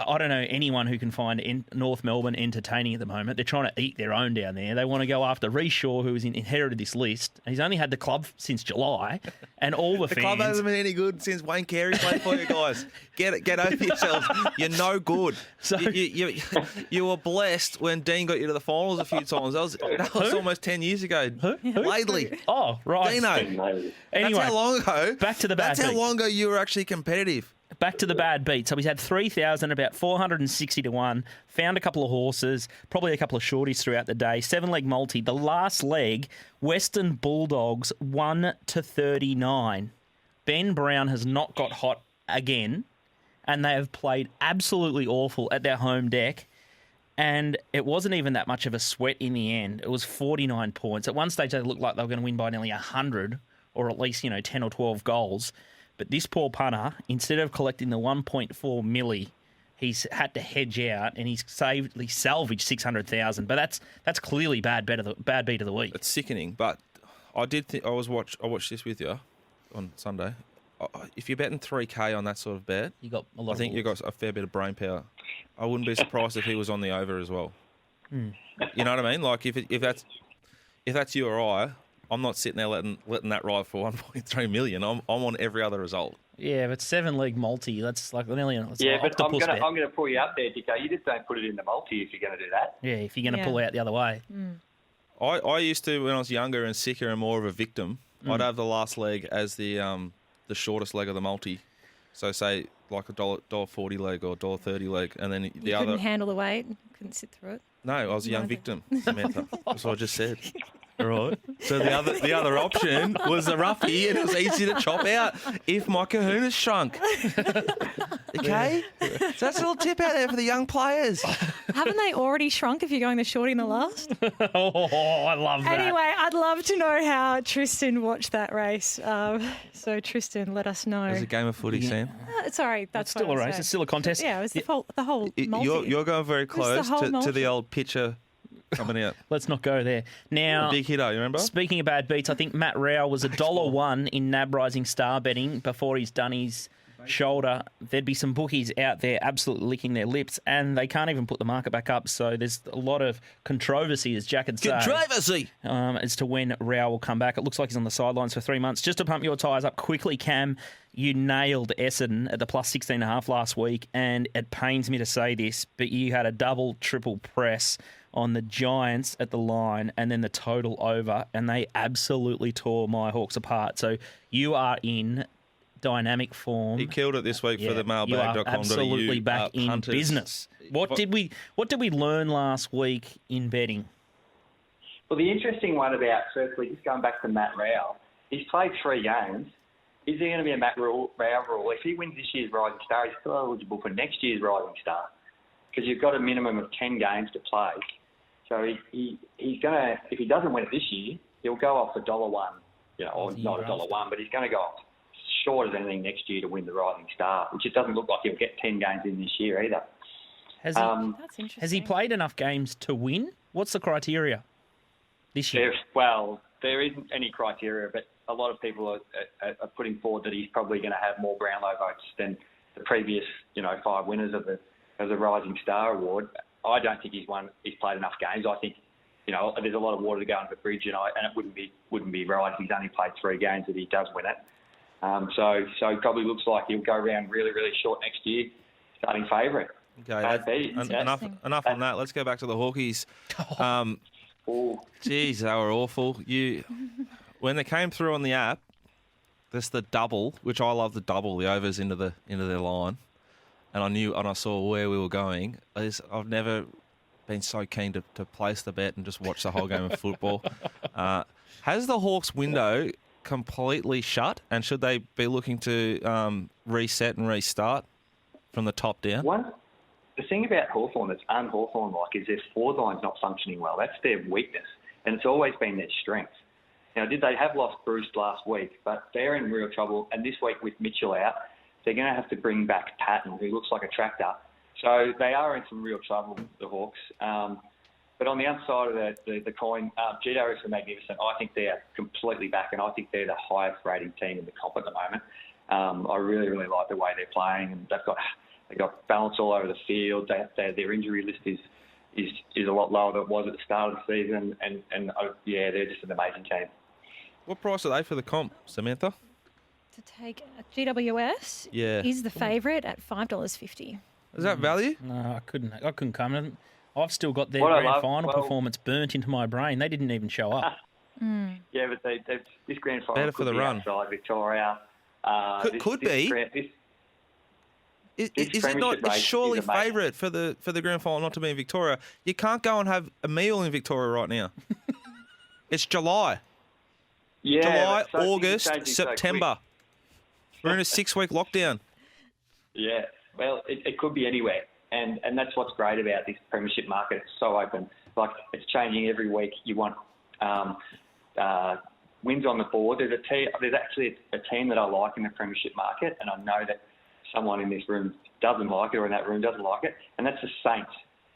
[SPEAKER 1] I don't know anyone who can find in North Melbourne entertaining at the moment. They're trying to eat their own down there. They want to go after Rhys Shaw, who has inherited this list. He's only had the club since July, and all the fans...
[SPEAKER 2] club hasn't been any good since Wayne Carey played for you guys. Get over yourselves. You're no good.
[SPEAKER 1] So-
[SPEAKER 2] you were blessed when Dean got you to the finals a few times. That was almost 10 years ago. Laidley.
[SPEAKER 1] Oh, right.
[SPEAKER 2] Dino.
[SPEAKER 1] Anyway,
[SPEAKER 2] That's how long ago.
[SPEAKER 1] back to the bad
[SPEAKER 2] That's how
[SPEAKER 1] beats.
[SPEAKER 2] long ago you were actually competitive.
[SPEAKER 1] Back to the bad beat. So he's had 3,000, about 460 to 1. Found a couple of horses, probably a couple of shorties throughout the day. 7-leg multi. The last leg, Western Bulldogs 1 to 39. Ben Brown has not got hot again, and they have played absolutely awful at their home deck. And it wasn't even that much of a sweat in the end. It was 49 points. At one stage, they looked like they were going to win by nearly 100, or at least 10 or 12 goals. But this poor punter, instead of collecting the 1.4 milli, he's had to hedge out, and he's salvaged 600,000. But that's clearly bad beat of the week.
[SPEAKER 2] It's sickening. But I did think I watched this with you on Sunday. If you're betting 3K on that sort of bet,
[SPEAKER 1] You got a lot.
[SPEAKER 2] I think you got a fair bit of brain power. I wouldn't be surprised if he was on the over as well. You know what I mean? Like if that's you or I, I'm not sitting there letting that ride for 1.3 million. I'm on every other result.
[SPEAKER 1] Yeah, but 7-leg multi, that's like nearly an
[SPEAKER 6] Yeah, but I'm
[SPEAKER 1] octopus bet.
[SPEAKER 6] going to pull you up there, Dicko. You just don't put it in the multi if you're going to do that.
[SPEAKER 1] Yeah, if you're going to pull out the other way.
[SPEAKER 2] I used to, when I was younger and sicker and more of a victim, I'd have the last leg as the shortest leg of the multi. So say like a $1.40 leg or $1.30 leg, and then the
[SPEAKER 3] You
[SPEAKER 2] other.
[SPEAKER 3] couldn't handle the weight, couldn't sit through it.
[SPEAKER 2] No, I was a young
[SPEAKER 3] Neither.
[SPEAKER 2] victim, Samantha. That's what I just said. Right. So the other option was the roughie, and it was easy to chop out if my kahunas shrunk. Okay? So that's a little tip out there for the young players.
[SPEAKER 3] Haven't they already shrunk if you're going the shorty in the last?
[SPEAKER 1] Oh, I love that.
[SPEAKER 3] Anyway, I'd love to know how Tristan watched that race. So Tristan, let us know.
[SPEAKER 2] It was a game of footy, Sam.
[SPEAKER 3] Sorry, that's
[SPEAKER 1] It's still
[SPEAKER 3] what
[SPEAKER 1] a
[SPEAKER 3] I
[SPEAKER 1] race.
[SPEAKER 3] said.
[SPEAKER 1] It's still a contest.
[SPEAKER 3] Yeah, it was the whole multi.
[SPEAKER 2] You're going very close
[SPEAKER 3] whole
[SPEAKER 2] to the
[SPEAKER 3] multi.
[SPEAKER 2] old picture coming out.
[SPEAKER 1] Let's not go there. Now,
[SPEAKER 2] Big hitter, you remember?
[SPEAKER 1] speaking of bad beats, I think Matt Rao was $1.01 in NAB Rising Star betting before he's done his shoulder. There'd be some bookies out there absolutely licking their lips, and they can't even put the market back up. So there's a lot of controversy, as Jack would say,
[SPEAKER 2] Controversy!
[SPEAKER 1] as to when Rao will come back. It looks like he's on the sidelines for 3 months. Just to pump your tyres up quickly, Cam, you nailed Essendon at the plus 16.5 last week, and it pains me to say this, but you had a double, triple press on the Giants at the line and then the total over, and they absolutely tore my Hawks apart. So you are in dynamic form.
[SPEAKER 2] He killed it this week for the
[SPEAKER 1] You are
[SPEAKER 2] mailbag.com.au.
[SPEAKER 1] absolutely back in
[SPEAKER 2] punters.
[SPEAKER 1] business. What did we learn last week in betting?
[SPEAKER 6] Well, the interesting one about, firstly, just going back to Matt Rao, he's played 3 games. Is there going to be a Matt Rao rule? If he wins this year's Rising Star, he's still eligible for next year's Rising Star because you've got a minimum of 10 games to play. So he's going to, if he doesn't win it this year, he'll go off $1, or not $1, but he's going to go off short as anything next year to win the Rising Star, which it doesn't look like he'll get 10 games in this year either.
[SPEAKER 1] Has
[SPEAKER 3] That's interesting.
[SPEAKER 1] he played enough games to win? What's the criteria this year?
[SPEAKER 6] There isn't any criteria, but a lot of people are putting forward that he's probably going to have more Brownlow votes than the previous, 5 winners of the Rising Star Award. I don't think he's played enough games. I think, there's a lot of water to go under the bridge, and it wouldn't be right if he's only played 3 games that he does win it. So it probably looks like he'll go around really, really short next year, starting favourite.
[SPEAKER 2] Okay, enough on that. Let's go back to the Hawkies. Geez, they were awful. When they came through on the app, there's the double, which I love the double, the overs into their line, and I saw where we were going. I've never been so keen to place the bet and just watch the whole game of football. Has the Hawks window completely shut, and should they be looking to reset and restart from the top down?
[SPEAKER 6] The thing about Hawthorn that's un-Hawthorn-like is their forward line's not functioning well. That's their weakness, and it's always been their strength. Now, they have lost Bruce last week, but they're in real trouble, and this week with Mitchell out, they're going to have to bring back Patton, who looks like a tractor. So they are in some real trouble, the Hawks. But on the other side of the coin, GWS are magnificent. I think they're completely back, and I think they're the highest rating team in the comp at the moment. I really, really like the way they're playing, and they've got They got balance all over the field. Their injury list is a lot lower than it was at the start of the season. And they're just an amazing team.
[SPEAKER 2] What price are they for the comp, Samantha?
[SPEAKER 3] To take GWS
[SPEAKER 2] Yeah.
[SPEAKER 3] is the favourite at $5.50.
[SPEAKER 2] Is that value?
[SPEAKER 1] No, I couldn't come in. I've still got their
[SPEAKER 6] What I
[SPEAKER 1] grand
[SPEAKER 6] love-
[SPEAKER 1] final
[SPEAKER 6] well-
[SPEAKER 1] performance burnt into my brain. They didn't even show up.
[SPEAKER 6] Yeah, but this grand final
[SPEAKER 2] Better for
[SPEAKER 6] could
[SPEAKER 2] the
[SPEAKER 6] be
[SPEAKER 2] run.
[SPEAKER 6] outside Victoria.
[SPEAKER 2] Could be. Is it not?
[SPEAKER 6] premiership
[SPEAKER 2] It's
[SPEAKER 6] race
[SPEAKER 2] surely
[SPEAKER 6] is amazing.
[SPEAKER 2] favourite for the grand final not to be in Victoria. You can't go and have a meal in Victoria right now. It's July,
[SPEAKER 6] Yeah,
[SPEAKER 2] July,
[SPEAKER 6] but so things are
[SPEAKER 2] August,
[SPEAKER 6] changing so
[SPEAKER 2] September. We're in a 6-week lockdown.
[SPEAKER 6] Yeah, well, it could be anywhere, and that's what's great about this premiership market. It's so open. Like, it's changing every week. You want wins on the board. There's actually a team that I like in the premiership market, and I know that someone in this room doesn't like it, or in that room doesn't like it, and that's the Saints.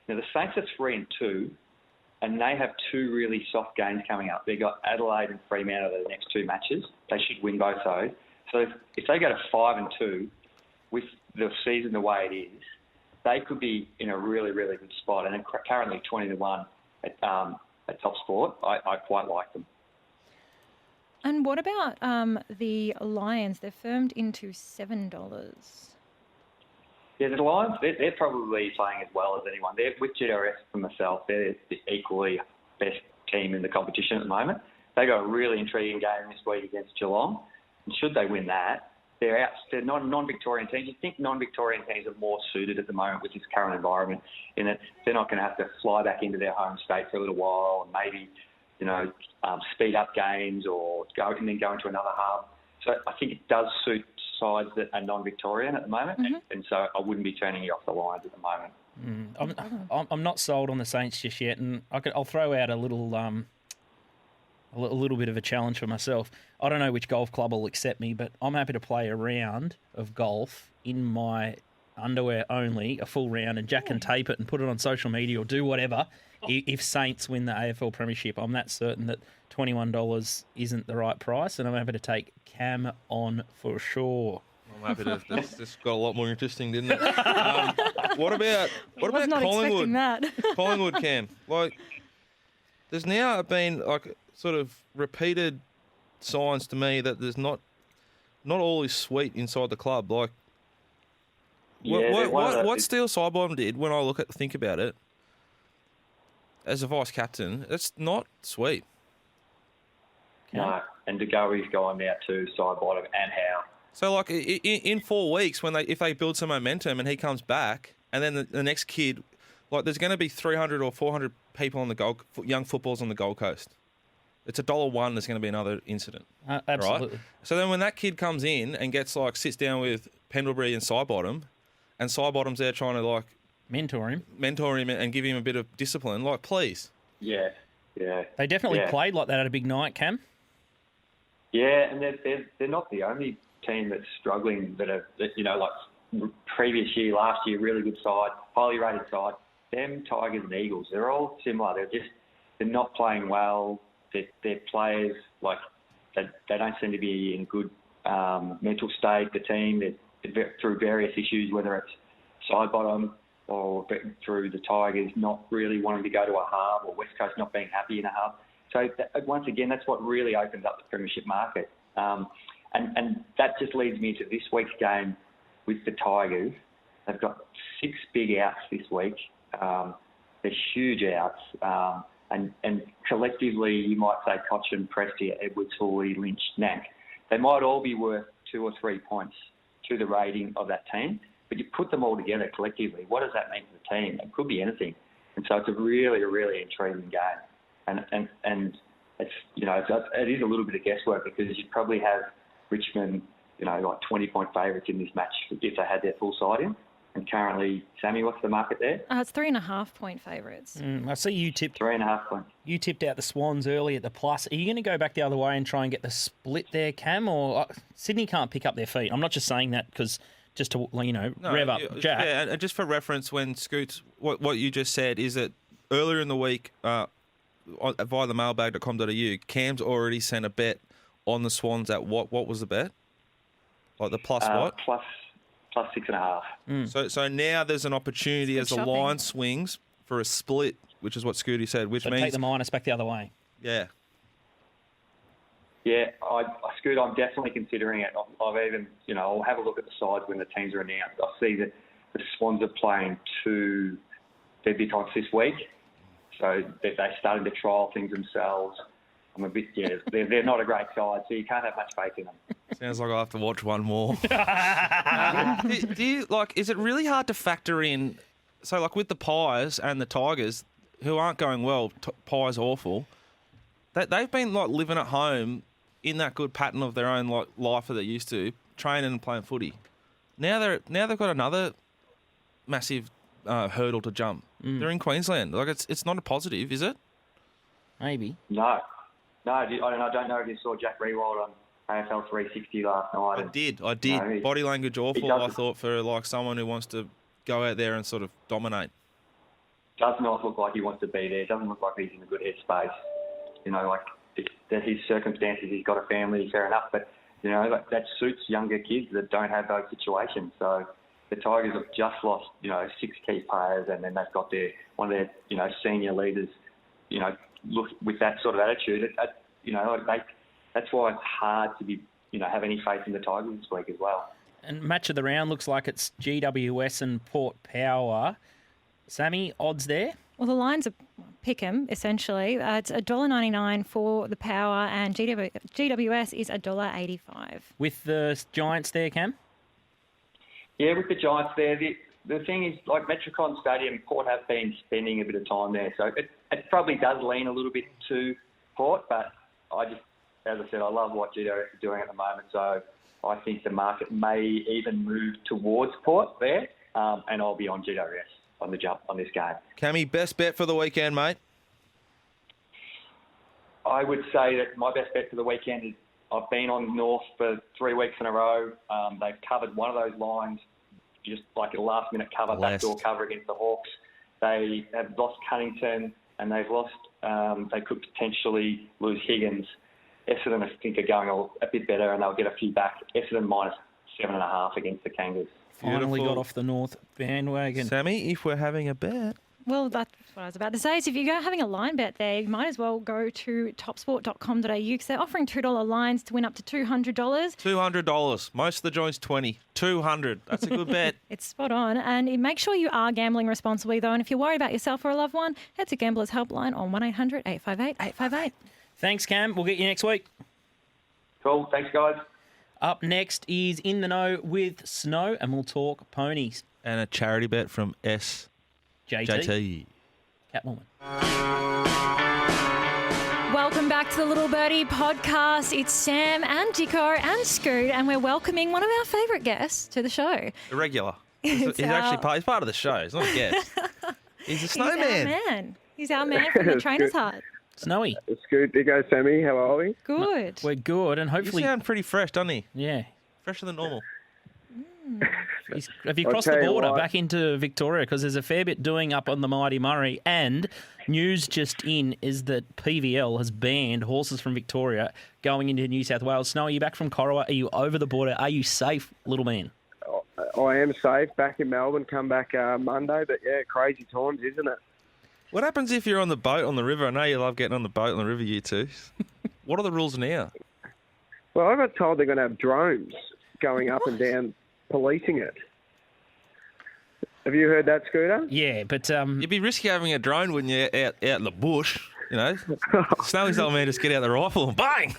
[SPEAKER 6] Now, the Saints are 3-2, and they have 2 really soft games coming up. They've got Adelaide and Fremantle over the next 2 matches. They should win both those. So if they go to 5-2 with the season the way it is, they could be in a really, really good spot. And currently 20-1 at Top Sport. I quite like them.
[SPEAKER 3] And what about the Lions? They're firmed into $7.
[SPEAKER 6] Yeah, the Lions, they're probably playing as well as anyone. They're with GWS for myself. They're the equally best team in the competition at the moment. They got a really intriguing game this week against Geelong. And should they win that, they're not non-Victorian teams. You think non-Victorian teams are more suited at the moment with this current environment, in that they're not going to have to fly back into their home state for a little while and maybe, speed up games or go into another hub. So I think it does suit sides that are non-Victorian at the moment, and so I wouldn't be turning you off the Lions at the moment.
[SPEAKER 1] I'm not sold on the Saints just yet, and I'll throw out a little bit of a challenge for myself. I don't know which golf club will accept me, but I'm happy to play a round of golf in my underwear only, a full round, and Jack can tape it and put it on social media or do whatever. If Saints win the AFL Premiership, I'm that certain that $21 isn't the right price, and I'm happy to take Cam on for sure.
[SPEAKER 2] I'm happy to. This got a lot more interesting, didn't it? What about
[SPEAKER 3] was not
[SPEAKER 2] Collingwood?
[SPEAKER 3] expecting that.
[SPEAKER 2] Collingwood, Cam. Like, there's now been like sort of repeated signs to me that there's not all is sweet inside the club. Like, what Steele Sidebottom did when I think about it, as a vice captain, it's not sweet.
[SPEAKER 6] No, and De Goey's gone now too, side bottom, and Howe.
[SPEAKER 2] So, like, in 4 weeks, if they build some momentum and he comes back, and then the next kid, like, there's going to be 300 or 400 people on young footballers on the Gold Coast. It's $1. There's going to be another incident.
[SPEAKER 1] Absolutely.
[SPEAKER 2] Right? So then when that kid comes in and sits down with Pendlebury and Sidebottom, and Sidebottom's there trying to, like,
[SPEAKER 1] mentor him
[SPEAKER 2] and give him a bit of discipline, like, please.
[SPEAKER 6] Yeah.
[SPEAKER 1] They definitely played like that at a big night, Cam.
[SPEAKER 6] Yeah, and they're not the only team that's struggling. Like previous year, last year, really good side, highly rated side. Them Tigers and Eagles, they're all similar. They're not playing well. Their players, like, they don't seem to be in good mental state. The team, they're through various issues, whether it's Sidebottom or through the Tigers not really wanting to go to a hub, or West Coast not being happy in a hub. So once again, that's what really opens up the premiership market. And that just leads me to this week's game with the Tigers. They've got 6 big outs this week. They're huge outs. And collectively, you might say Cochin, Prestia, Edwards, Hawley, Lynch, Nank. They might all be worth 2 or 3 points to the rating of that team. But you put them all together collectively, what does that mean to the team? It could be anything. And so it's a really, really intriguing game. And it's, it is a little bit of guesswork, because you'd probably have Richmond, like 20-point favourites in this match if they had their full side in. And currently, Sammy, what's the market there?
[SPEAKER 3] It's 3.5-point favourites.
[SPEAKER 1] I see you tipped
[SPEAKER 6] 3.5 points.
[SPEAKER 1] You tipped out the Swans early at the plus. Are you going to go back the other way and try and get the split there, Cam? Or Sydney can't pick up their feet? I'm not just saying that because just to rev up Jack.
[SPEAKER 2] Yeah, and just for reference, when Scoots, what you just said is that earlier in the week, via the mailbag.com.au, Cam's already sent a bet on the Swans at what was the bet? Like the plus what?
[SPEAKER 6] plus 6.5.
[SPEAKER 2] So now there's an opportunity as the
[SPEAKER 3] shopping.
[SPEAKER 2] line swings for a split, which is what Scooty said, which
[SPEAKER 1] So
[SPEAKER 2] means
[SPEAKER 1] take the minus back the other way.
[SPEAKER 2] yeah.
[SPEAKER 6] Yeah, Scoot, I'm definitely considering it. I've even, I'll have a look at the sides when the teams are announced. I see that the Swans are playing 2 debutants this week, so they're starting to trial things themselves. I'm a bit, they're not a great side, so you can't have much faith in them.
[SPEAKER 2] Sounds like I'll have to watch one more. Do you, is it really hard to factor in, so with the Pies and the Tigers, who aren't going well, Pies awful, they've been living at home in that good pattern of their own life that they used to, training and playing footy. Now they've got another massive hurdle to jump. They're in Queensland. It's not a positive, is it?
[SPEAKER 1] Maybe.
[SPEAKER 6] No, I don't know if you saw Jack Rewald on AFL 360 last night.
[SPEAKER 2] I did. Body language awful, I thought, for someone who wants to go out there and sort of dominate.
[SPEAKER 6] Does not look like he wants to be there. Doesn't look like he's in a good headspace. His circumstances, he's got a family, fair enough, but, that suits younger kids that don't have those situations. So the Tigers have just lost, 6 key players, and then they've got one of their, senior leaders, look with that sort of attitude. That's why it's hard to be, have any faith in the Tigers this week as well.
[SPEAKER 1] And match of the round looks like it's GWS and Port Power. Sammy, odds there?
[SPEAKER 3] Well, the lines are pick 'em, essentially. It's $1.99 for the Power, and GWS is $1.85.
[SPEAKER 1] With the Giants there, Cam?
[SPEAKER 6] Yeah, with the Giants there, the thing is, Metricon Stadium, Port have been spending a bit of time there, so it probably does lean a little bit to Port, but as I said, I love what GWS are doing at the moment, so I think the market may even move towards Port there, and I'll be on GWS on the jump on this game.
[SPEAKER 2] Cammy, best bet for the weekend, mate?
[SPEAKER 6] I would say that my best bet for the weekend is I've been on North for 3 weeks in a row. They've covered one of those lines, just like a last-minute cover, backdoor cover against the Hawks. They have lost Cunnington, and they've lost. They could potentially lose Higgins. Essendon, I think, are going a bit better, and they'll get a few back. Essendon minus 7.5 against the Kangas.
[SPEAKER 1] Finally got off the North bandwagon.
[SPEAKER 2] Sammy, if we're having a bet.
[SPEAKER 3] Well, that's what I was about to say. So if you're having a line bet there, you might as well go to topsport.com.au because they're offering $2 lines to win up to $200.
[SPEAKER 2] $200. Most of the joints, $20. $200. That's a good bet.
[SPEAKER 3] It's spot on. And make sure you are gambling responsibly, though. And if you're worried about yourself or a loved one, head to Gamblers Helpline on 1-800-858-858.
[SPEAKER 1] Thanks, Cam. We'll get you next week.
[SPEAKER 6] Cool. Thanks, guys.
[SPEAKER 1] Up next is In the Know with Snow, and we'll talk ponies.
[SPEAKER 2] And a charity bet from JT.
[SPEAKER 1] Catwoman.
[SPEAKER 3] Welcome back to the Little Birdie podcast. It's Sam and Dicko and Scoot, and we're welcoming one of our favourite guests to the show.
[SPEAKER 2] The regular. He's actually he's part of the show. He's not a guest. He's a snowman.
[SPEAKER 3] He's our man from the Trainer's Hut.
[SPEAKER 1] Snowy.
[SPEAKER 7] Scoot, Dicko, Sammy, how are we?
[SPEAKER 3] Good.
[SPEAKER 1] We're good, and hopefully...
[SPEAKER 2] You sound pretty fresh, doesn't he?
[SPEAKER 1] Yeah.
[SPEAKER 2] Fresher than normal.
[SPEAKER 1] Have you crossed the border back into Victoria? Because there's a fair bit doing up on the Mighty Murray, and news just in is that PVL has banned horses from Victoria going into New South Wales. Snow, are you back from Corowa? Are you over the border? Are you safe, little man?
[SPEAKER 7] I am safe, back in Melbourne, come back Monday, but yeah, crazy times, isn't it?
[SPEAKER 2] What happens if you're on the boat on the river? I know you love getting on the boat on the river, you two. What are the rules now?
[SPEAKER 7] Well, I got told they're going to have drones going up and down policing it. Have you heard that, Scooter?
[SPEAKER 1] Yeah, but...
[SPEAKER 2] You'd be risky having a drone, wouldn't you, out in the bush, you know? Snowy's old man just get out the rifle and bang!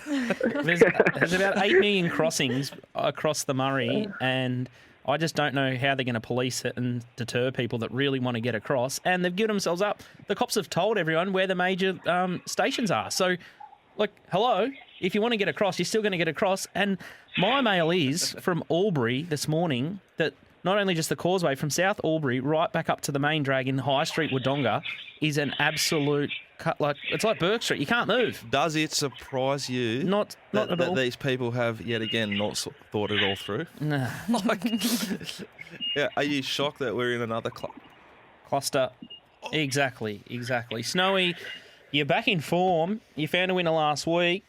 [SPEAKER 1] There's about 8 million crossings across the Murray, and I just don't know how they're going to police it and deter people that really want to get across. And they've given themselves up. The cops have told everyone where the major stations are. So, hello, if you want to get across, you're still going to get across. And my mail is from Albury this morning that not only just the causeway, from South Albury right back up to the main drag in High Street, Wodonga, is an absolute cut. It's like Burke Street. You can't move.
[SPEAKER 2] Does it surprise you
[SPEAKER 1] not at all
[SPEAKER 2] that these people have yet again not thought it all through?
[SPEAKER 1] No.
[SPEAKER 2] Yeah, are you shocked that we're in another
[SPEAKER 1] cluster? Exactly. Snowy, you're back in form. You found a winner last week.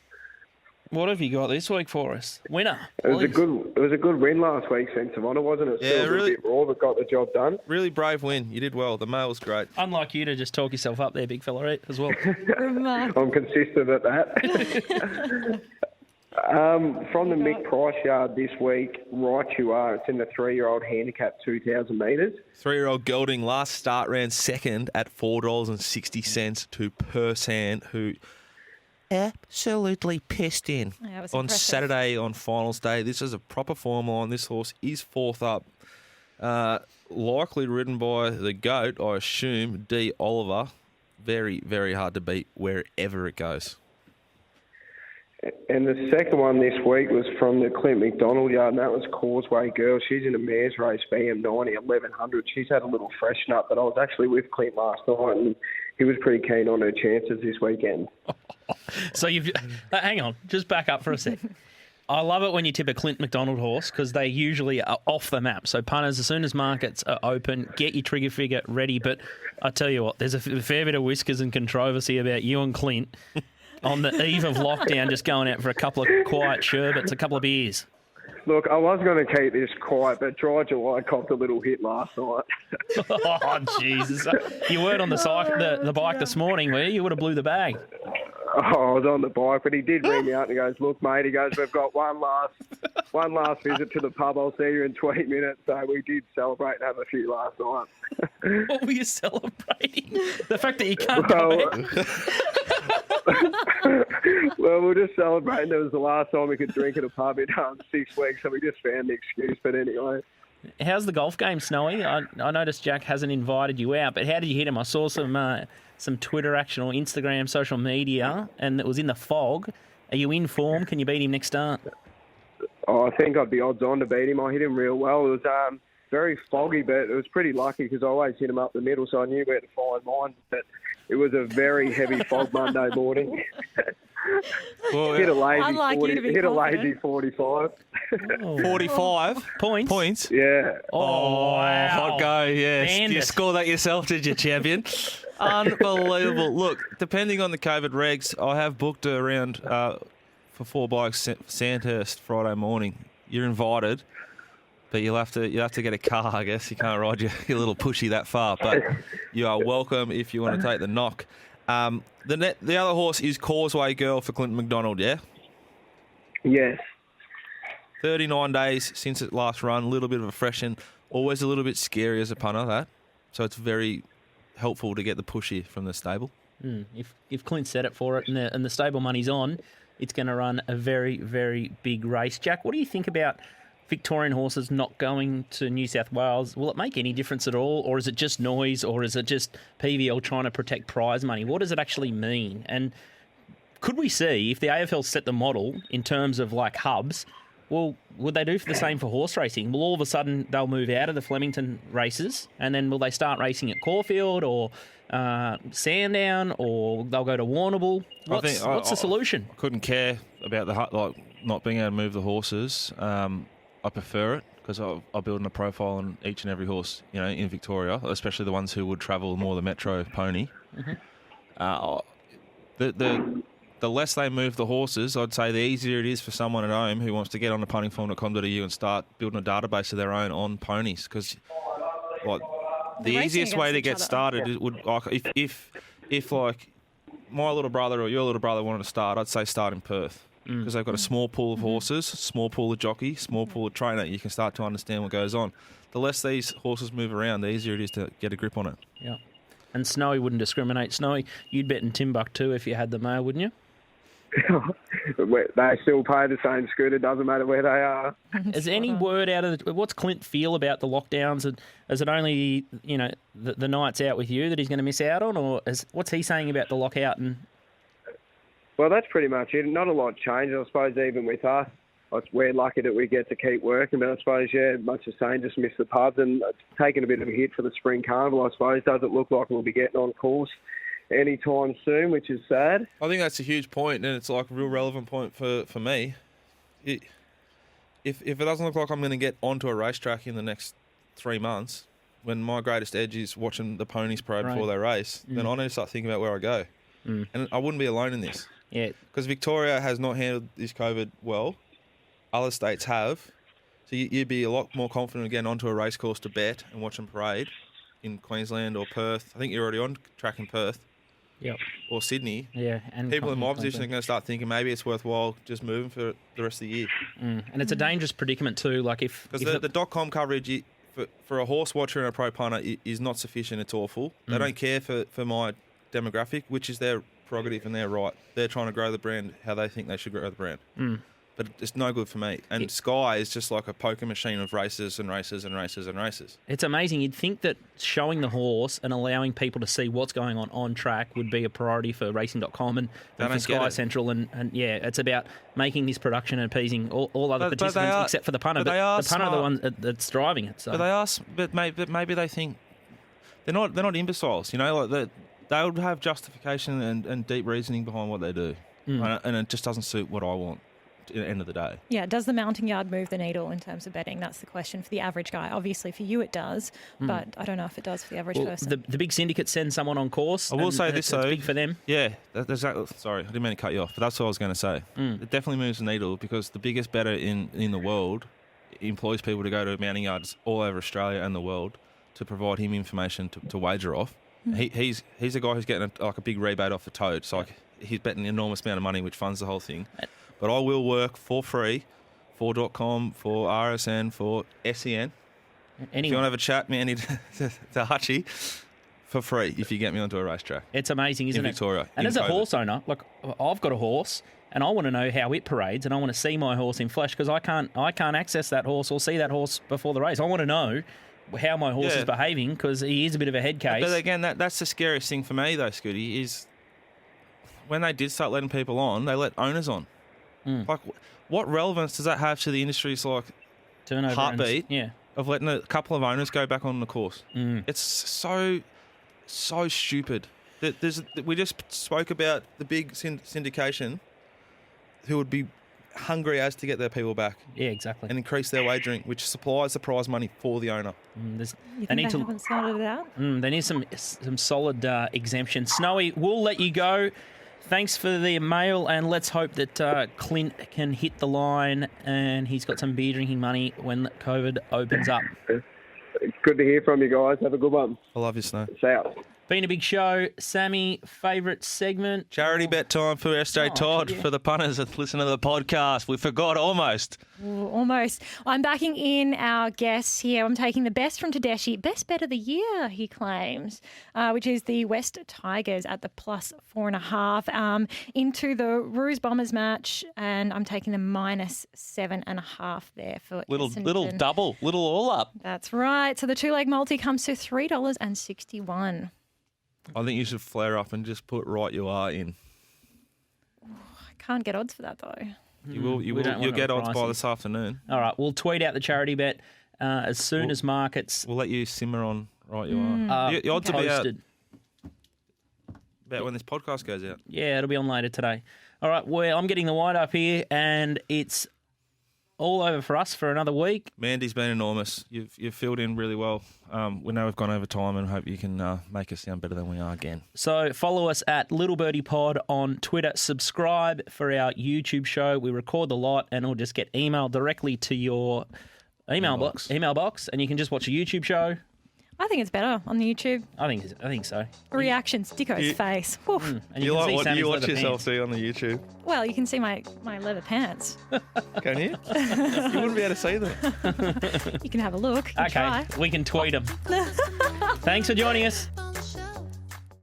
[SPEAKER 1] What have you got this week for us? Winner.
[SPEAKER 7] It was a good win last week, Sense of Honour, wasn't it?
[SPEAKER 2] Yeah,
[SPEAKER 7] Still a
[SPEAKER 2] really.
[SPEAKER 7] bit raw, but got the job done.
[SPEAKER 2] Really brave win. You did well. The mail was great.
[SPEAKER 1] Unlike you to just talk yourself up there, big fella, right, as well.
[SPEAKER 7] I'm consistent at that. From the Mick Price yard this week, right you are. It's in the 3-year-old handicap 2,000 metres.
[SPEAKER 2] 3-year-old gelding last start ran second at $4.60 to Persan, who absolutely pissed in
[SPEAKER 3] Yeah, it was
[SPEAKER 2] on
[SPEAKER 3] impressive.
[SPEAKER 2] Saturday on finals day. This is a proper form line. This horse is fourth up. Likely ridden by the GOAT, I assume, D. Oliver. Very, very hard to beat wherever it goes.
[SPEAKER 7] And the second one this week was from the Clint McDonald yard, and that was Causeway Girl. She's in a mares race, BM90, 1100. She's had a little freshen up, but I was actually with Clint last night, and he was pretty keen on her chances this weekend.
[SPEAKER 1] So you've hang on, just back up for a sec. I love it when you tip a Clint McDonald horse because they usually are off the map. So punters, as soon as markets are open, get your trigger figure ready. But I tell you what, there's a fair bit of whiskers and controversy about you and Clint on the eve of lockdown, just going out for a couple of quiet sherbets, a couple of beers.
[SPEAKER 7] Look, I was going to keep this quiet, but Dry July copped a little hit last night.
[SPEAKER 1] Oh, Jesus. You weren't on the bike this morning, were you? You would have blew the bag.
[SPEAKER 7] Oh, I was on the bike, but he did ring me out and he goes, "Look, mate," he goes, "we've got one last visit to the pub. I'll see you in 20 minutes." So we did celebrate and have a few last night.
[SPEAKER 1] What were you celebrating? The fact that you can't go out?
[SPEAKER 7] Well, we're just celebrating. It was the last time we could drink at a pub in 6 weeks, so we just found the excuse. But anyway.
[SPEAKER 1] How's the golf game, Snowy? I noticed Jack hasn't invited you out, but how did you hit him? I saw some Twitter action or Instagram, social media, and it was in the fog. Are you in form? Can you beat him next start?
[SPEAKER 7] Oh, I think I'd be odds on to beat him. I hit him real well. It was very foggy, but it was pretty lucky because I always hit him up the middle, so I knew where to find mine. But it was a very heavy fog Monday morning.
[SPEAKER 2] Well,
[SPEAKER 7] hit a lazy
[SPEAKER 3] Unlike you to be
[SPEAKER 7] hit a
[SPEAKER 3] confident.
[SPEAKER 7] lazy 45.
[SPEAKER 2] 45
[SPEAKER 1] Points?
[SPEAKER 7] Yeah.
[SPEAKER 2] Oh,
[SPEAKER 1] wow.
[SPEAKER 2] hot go, yes.
[SPEAKER 1] Bandit.
[SPEAKER 2] You score that yourself, did you, champion? Unbelievable. Look, depending on the COVID regs, I have booked a round for 4 bikes Sandhurst Friday morning. You're invited, but you'll have to get a car, I guess. You can't ride your little pushy that far, but you are welcome if you want to take the knock. The other horse is Causeway Girl for Clinton McDonald, yeah?
[SPEAKER 7] Yes.
[SPEAKER 2] 39 days since it last run, a little bit of a freshen. Always a little bit scary as a punter, that. So it's very helpful to get the push here from the stable.
[SPEAKER 1] If Clint set it for it and the stable money's on, it's going to run a very, very big race. Jack, what do you think about Victorian horses not going to New South Wales? Will it make any difference at all, or is it just noise, or is it just PVL trying to protect prize money? What does it actually mean? And could we see, if the AFL set the model in terms of like hubs, well, would they do the same for horse racing? Will all of a sudden they'll move out of the Flemington races, and then will they start racing at Caulfield or Sandown, or they'll go to Warrnambool? What's the solution?
[SPEAKER 2] I couldn't care about not being able to move the horses. I prefer it because I build a profile on each and every horse, in Victoria, especially the ones who would travel more the metro pony. Mm-hmm. The less they move the horses, I'd say the easier it is for someone at home who wants to get on to puntingform.com.au and start building a database of their own on ponies. Because the easiest way to get started would, if my little brother or your little brother wanted to start, I'd say start in Perth. Because they've got a small pool of horses, small pool of jockey, small pool of trainer. You can start to understand what goes on. The less these horses move around, the easier it is to get a grip on it.
[SPEAKER 1] Yeah. And Snowy wouldn't discriminate. Snowy, you'd bet in Timbuktu if you had the mail, wouldn't you?
[SPEAKER 7] They still pay the same scooter, doesn't matter where they are.
[SPEAKER 1] Is any word out of what's Clint feel about the lockdowns? And is it only, the nights out with you that he's going to miss out on? Or what's he saying about the lockout? And
[SPEAKER 7] Well, that's pretty much it. Not a lot changed, I suppose, even with us. We're lucky that we get to keep working, but I suppose, much the same, just miss the pubs and it's taken a bit of a hit for the spring carnival, I suppose. Doesn't look like we'll be getting on course anytime soon, which is sad.
[SPEAKER 2] I think that's a huge point, and it's like a real relevant point for me. If it doesn't look like I'm going to get onto a racetrack in the next 3 months, when my greatest edge is watching the ponies parade before they race, then I need to start thinking about where I go. And I wouldn't be alone in this.
[SPEAKER 1] Yeah.
[SPEAKER 2] Because Victoria has not handled this COVID well. Other states have. So you'd be a lot more confident getting onto a race course to bet and watch them parade in Queensland or Perth. I think you're already on track in Perth.
[SPEAKER 1] Yep.
[SPEAKER 2] Or Sydney.
[SPEAKER 1] Yeah. And
[SPEAKER 2] People in my position are going to start thinking maybe it's worthwhile just moving for the rest of the year.
[SPEAKER 1] And it's a dangerous predicament too. Like
[SPEAKER 2] because the .com coverage for a horse watcher and a pro punter is not sufficient. It's awful. They don't care for my demographic, which is their prerogative and their right. They're trying to grow the brand how they think they should grow the brand. But it's no good for me. And Sky is just like a poker machine of races and races and races and races.
[SPEAKER 1] It's amazing. You'd think that showing the horse and allowing people to see what's going on track would be a priority for racing.com and for Sky Central. And yeah, it's about making this production and appeasing all other participants except for the punter. But the punter are the one that's driving it. So.
[SPEAKER 2] But maybe they think they're not imbeciles. You know, like they would have justification and deep reasoning behind what they do. And it just doesn't suit what I want. At the end of the day.
[SPEAKER 3] Yeah, does the mounting yard move the needle in terms of betting? That's the question for the average guy. Obviously for you it does, but I don't know if it does for the average person.
[SPEAKER 1] The big syndicate sends someone on course.
[SPEAKER 2] I will say this though.
[SPEAKER 1] It's big for them.
[SPEAKER 2] Yeah, sorry, I didn't mean to cut you off, but that's what I was going to say. It definitely moves the needle because the biggest bettor in the world employs people to go to mounting yards all over Australia and the world to provide him information to wager off. He's a guy who's getting a big rebate off the toad, so he's betting an enormous amount of money which funds the whole thing. But I will work for free for .com, for RSN, for SEN. If you want to have a chat, Manny, to Hutchie, for free if you get me onto a racetrack.
[SPEAKER 1] It's amazing, isn't
[SPEAKER 2] it? In Victoria.
[SPEAKER 1] And as a horse owner, like I've got a horse and I want to know how it parades and I want to see my horse in flesh because I can't access that horse or see that horse before the race. I want to know how my horse is behaving because he is a bit of a head case.
[SPEAKER 2] But again, that's the scariest thing for me though, Scooty, is when they did start letting people on, they let owners on. Like, what relevance does that have to the industry's
[SPEAKER 1] turnover
[SPEAKER 2] heartbeat
[SPEAKER 1] of
[SPEAKER 2] letting a couple of owners go back on the course? It's so stupid. We just spoke about the big syndication who would be hungry as to get their people back.
[SPEAKER 1] Yeah, exactly.
[SPEAKER 2] And increase their wagering, which supplies the prize money for the owner.
[SPEAKER 3] They haven't sorted it out?
[SPEAKER 1] They need some solid exemption. Snowy, we'll let you go. Thanks for the mail, and let's hope that Clint can hit the line and he's got some beer drinking money when COVID opens up.
[SPEAKER 7] It's good to hear from you guys. Have a good one.
[SPEAKER 2] I love you, Snow.
[SPEAKER 7] See ya.
[SPEAKER 1] Been a big show. Sammy, favourite segment?
[SPEAKER 2] Charity bet time for SJ Todd for the punters that listen to the podcast. We forgot almost.
[SPEAKER 3] Ooh, almost. I'm backing in our guests here. I'm taking the best from Tedeschi. Best bet of the year, he claims, which is the West Tigers at the +4.5 into the Roos Bombers match, and I'm taking the -7.5 there for
[SPEAKER 2] little
[SPEAKER 3] Essendon.
[SPEAKER 2] double, little all up.
[SPEAKER 3] That's right. So the two-leg multi comes to $3.61.
[SPEAKER 2] I think you should flare up and just put right you are in.
[SPEAKER 3] I can't get odds for that though.
[SPEAKER 2] You will. You'll get odds by this afternoon.
[SPEAKER 1] All right, we'll tweet out the charity bet as soon as markets.
[SPEAKER 2] We'll let you simmer on right you are. The odds will be out about when this podcast goes out.
[SPEAKER 1] Yeah, it'll be on later today. All right, well, I'm getting the wind up here, and it's all over for us for another week.
[SPEAKER 2] Mandy's been enormous. You've filled in really well. We know we've gone over time and hope you can make us sound better than we are again.
[SPEAKER 1] So follow us at Little Birdie Pod on Twitter. Subscribe for our YouTube show. We record the lot and it'll just get emailed directly to your email box, and you can just watch a YouTube show.
[SPEAKER 3] I think it's better on the YouTube.
[SPEAKER 1] I think so.
[SPEAKER 3] Reactions, Dicko's face.
[SPEAKER 1] And you can see
[SPEAKER 2] what do you
[SPEAKER 1] Sammy's
[SPEAKER 2] watch
[SPEAKER 1] leather
[SPEAKER 2] yourself
[SPEAKER 1] pants.
[SPEAKER 2] see on the YouTube?
[SPEAKER 3] Well, you can see my leather pants.
[SPEAKER 2] Can you? You wouldn't be able to see them.
[SPEAKER 3] You can have a look. You can
[SPEAKER 1] Okay,
[SPEAKER 3] try.
[SPEAKER 1] we can tweet them. Thanks for joining us.